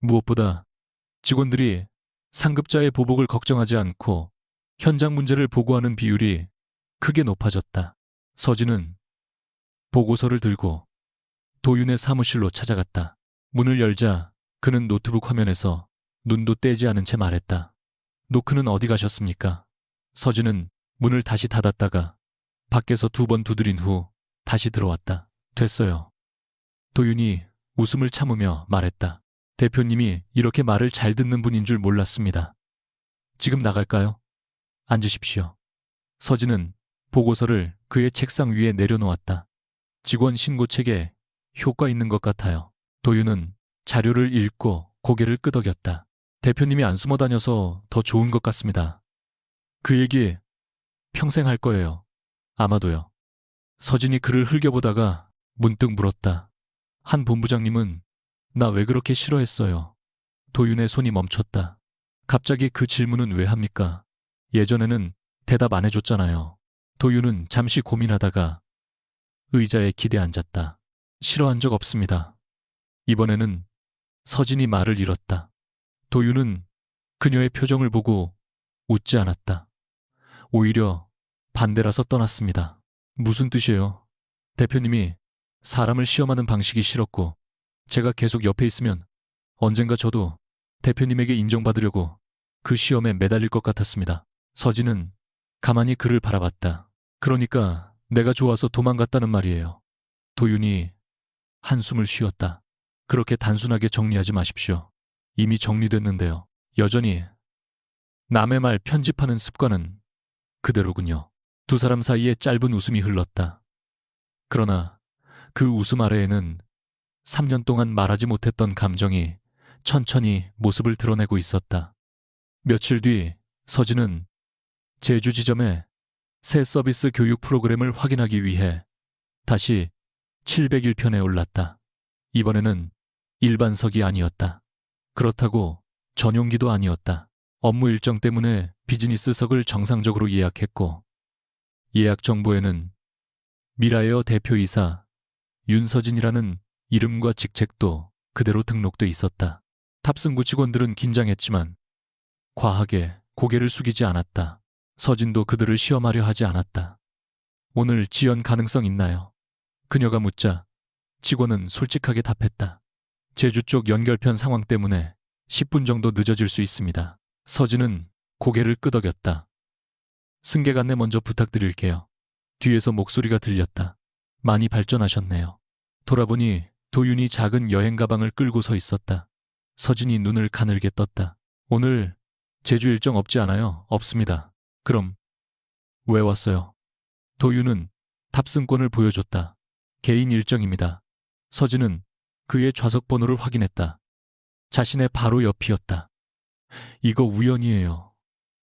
무엇보다 직원들이 상급자의 보복을 걱정하지 않고 현장 문제를 보고하는 비율이 크게 높아졌다. 서진은 보고서를 들고 도윤의 사무실로 찾아갔다. 문을 열자 그는 노트북 화면에서 눈도 떼지 않은 채 말했다. 노크는 어디 가셨습니까? 서진은 문을 다시 닫았다가 밖에서 2번 두드린 후 다시 들어왔다. 됐어요. 도윤이 웃음을 참으며 말했다. 대표님이 이렇게 말을 잘 듣는 분인 줄 몰랐습니다. 지금 나갈까요? 앉으십시오. 서진은 보고서를 그의 책상 위에 내려놓았다. 직원 신고책에 효과 있는 것 같아요. 도윤은 자료를 읽고 고개를 끄덕였다. 대표님이 안 숨어 다녀서 더 좋은 것 같습니다. 그 얘기 평생 할 거예요. 아마도요. 서진이 그를 흘겨보다가 문득 물었다. 한 본부장님은 나 왜 그렇게 싫어했어요? 도윤의 손이 멈췄다. 갑자기 그 질문은 왜 합니까? 예전에는 대답 안 해줬잖아요. 도윤은 잠시 고민하다가 의자에 기대 앉았다. 싫어한 적 없습니다. 이번에는 서진이 말을 잃었다. 도윤은 그녀의 표정을 보고 웃지 않았다. 오히려 반대라서 떠났습니다. 무슨 뜻이에요? 대표님이 사람을 시험하는 방식이 싫었고 제가 계속 옆에 있으면 언젠가 저도 대표님에게 인정받으려고 그 시험에 매달릴 것 같았습니다. 서진은 가만히 그를 바라봤다. 그러니까 내가 좋아서 도망갔다는 말이에요. 도윤이 한숨을 쉬었다. 그렇게 단순하게 정리하지 마십시오. 이미 정리됐는데요. 여전히 남의 말 편집하는 습관은 그대로군요. 두 사람 사이에 짧은 웃음이 흘렀다. 그러나 그 웃음 아래에는 3년 동안 말하지 못했던 감정이 천천히 모습을 드러내고 있었다. 며칠 뒤 서진은 제주 지점에 새 서비스 교육 프로그램을 확인하기 위해 다시 701편에 올랐다. 이번에는 일반석이 아니었다. 그렇다고 전용기도 아니었다. 업무 일정 때문에 비즈니스석을 정상적으로 예약했고 예약 정보에는 미라에어 대표이사 윤서진이라는 이름과 직책도 그대로 등록돼 있었다. 탑승구 직원들은 긴장했지만 과하게 고개를 숙이지 않았다. 서진도 그들을 시험하려 하지 않았다. 오늘 지연 가능성 있나요? 그녀가 묻자 직원은 솔직하게 답했다. 제주 쪽 연결편 상황 때문에 10분 정도 늦어질 수 있습니다. 서진은 고개를 끄덕였다. 승객 안내 먼저 부탁드릴게요. 뒤에서 목소리가 들렸다. 많이 발전하셨네요. 돌아보니 도윤이 작은 여행 가방을 끌고 서 있었다. 서진이 눈을 가늘게 떴다. 오늘 제주 일정 없지 않아요? 없습니다. 그럼 왜 왔어요? 도윤은 탑승권을 보여줬다. 개인 일정입니다. 서진은 그의 좌석 번호를 확인했다. 자신의 바로 옆이었다. 이거 우연이에요.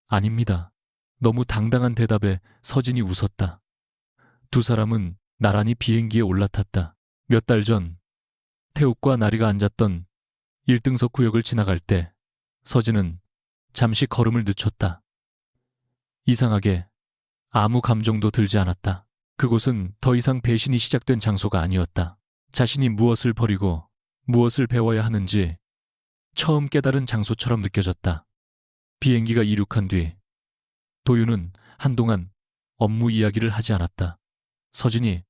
아닙니다. 너무 당당한 대답에 서진이 웃었다. 두 사람은 나란히 비행기에 올라탔다. 몇 달 전 태욱과 나리가 앉았던 1등석 구역을 지나갈 때 서진은 잠시 걸음을 늦췄다. 이상하게 아무 감정도 들지 않았다. 그곳은 더 이상 배신이 시작된 장소가 아니었다. 자신이 무엇을 버리고 무엇을 배워야 하는지 처음 깨달은 장소처럼 느껴졌다. 비행기가 이륙한 뒤 도윤은 한동안 업무 이야기를 하지 않았다. 서진이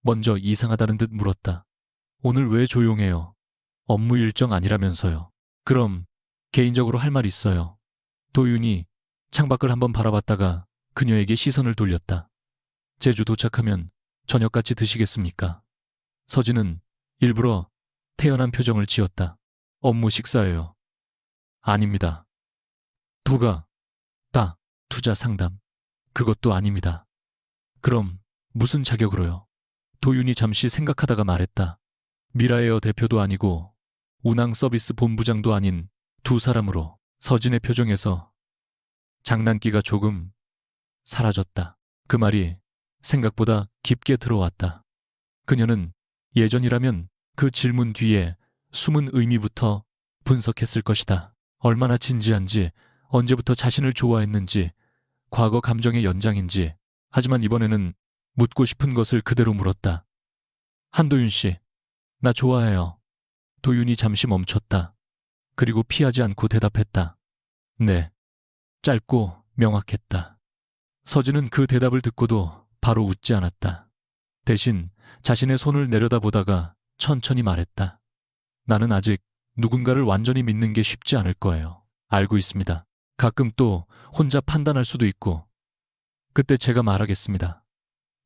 먼저 이상하다는 듯 물었다. 오늘 왜 조용해요? 업무 일정 아니라면서요. 그럼 개인적으로 할 말 있어요. 도윤이 창밖을 한번 바라봤다가 그녀에게 시선을 돌렸다. 제주 도착하면 저녁 같이 드시겠습니까? 서진은 일부러 태연한 표정을 지었다. 업무 식사예요. 아닙니다. 도가, 투자 상담. 그것도 아닙니다. 그럼 무슨 자격으로요? 도윤이 잠시 생각하다가 말했다. 미라에어 대표도 아니고 운항 서비스 본부장도 아닌 두 사람으로. 서진의 표정에서 장난기가 조금 사라졌다. 그 말이 생각보다 깊게 들어왔다. 그녀는 예전이라면 그 질문 뒤에 숨은 의미부터 분석했을 것이다. 얼마나 진지한지, 언제부터 자신을 좋아했는지, 과거 감정의 연장인지. 하지만 이번에는 묻고 싶은 것을 그대로 물었다. 한도윤 씨, 나 좋아해요. 도윤이 잠시 멈췄다. 그리고 피하지 않고 대답했다. 네. 짧고 명확했다. 서진은 그 대답을 듣고도 바로 웃지 않았다. 대신 자신의 손을 내려다보다가 천천히 말했다. 나는 아직 누군가를 완전히 믿는 게 쉽지 않을 거예요. 알고 있습니다. 가끔 또 혼자 판단할 수도 있고. 그때 제가 말하겠습니다.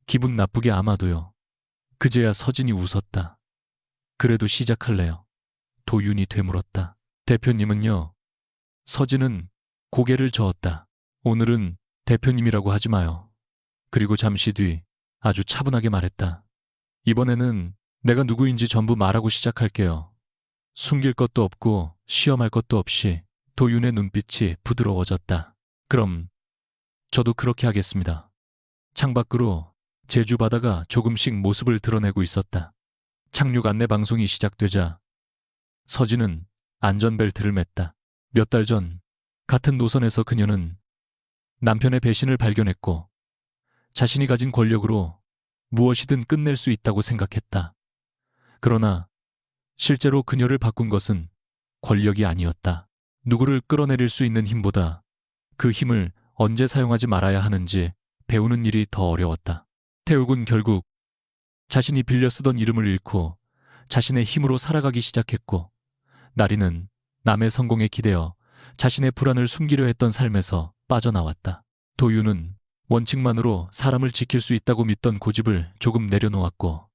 기분 나쁘게 아마도요. 그제야 서진이 웃었다. 그래도 시작할래요. 도윤이 되물었다. 대표님은요. 서진은 고개를 저었다. 오늘은 대표님이라고 하지 마요. 그리고 잠시 뒤 아주 차분하게 말했다. 이번에는 내가 누구인지 전부 말하고 시작할게요. 숨길 것도 없고 시험할 것도 없이. 도윤의 눈빛이 부드러워졌다. 그럼 저도 그렇게 하겠습니다. 창밖으로 제주 바다가 조금씩 모습을 드러내고 있었다. 착륙 안내 방송이 시작되자 서진은 안전벨트를 맸다. 몇 달 전 같은 노선에서 그녀는 남편의 배신을 발견했고 자신이 가진 권력으로 무엇이든 끝낼 수 있다고 생각했다. 그러나 실제로 그녀를 바꾼 것은 권력이 아니었다. 누구를 끌어내릴 수 있는 힘보다 그 힘을 언제 사용하지 말아야 하는지 배우는 일이 더 어려웠다. 태욱은 결국 자신이 빌려 쓰던 이름을 잃고 자신의 힘으로 살아가기 시작했고, 나리는 남의 성공에 기대어 자신의 불안을 숨기려 했던 삶에서 빠져나왔다. 도윤은 원칙만으로 사람을 지킬 수 있다고 믿던 고집을 조금 내려놓았고,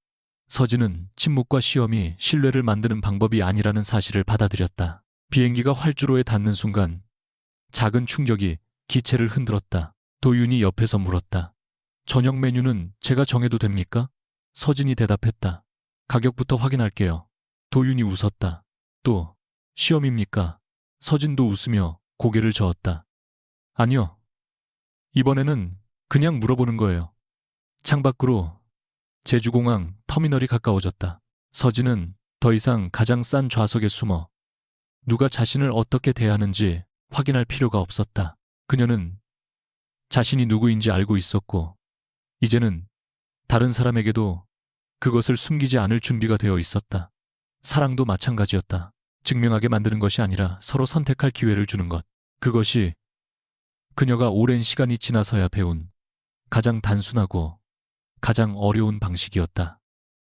서진은 침묵과 시험이 신뢰를 만드는 방법이 아니라는 사실을 받아들였다. 비행기가 활주로에 닿는 순간 작은 충격이 기체를 흔들었다. 도윤이 옆에서 물었다. 저녁 메뉴는 제가 정해도 됩니까? 서진이 대답했다. 가격부터 확인할게요. 도윤이 웃었다. 또 시험입니까? 서진도 웃으며 고개를 저었다. 아니요. 이번에는 그냥 물어보는 거예요. 창밖으로 제주공항 터미널이 가까워졌다. 서진은 더 이상 가장 싼 좌석에 숨어 누가 자신을 어떻게 대하는지 확인할 필요가 없었다. 그녀는 자신이 누구인지 알고 있었고, 이제는 다른 사람에게도 그것을 숨기지 않을 준비가 되어 있었다. 사랑도 마찬가지였다. 증명하게 만드는 것이 아니라 서로 선택할 기회를 주는 것. 그것이 그녀가 오랜 시간이 지나서야 배운 가장 단순하고 가장 어려운 방식이었다.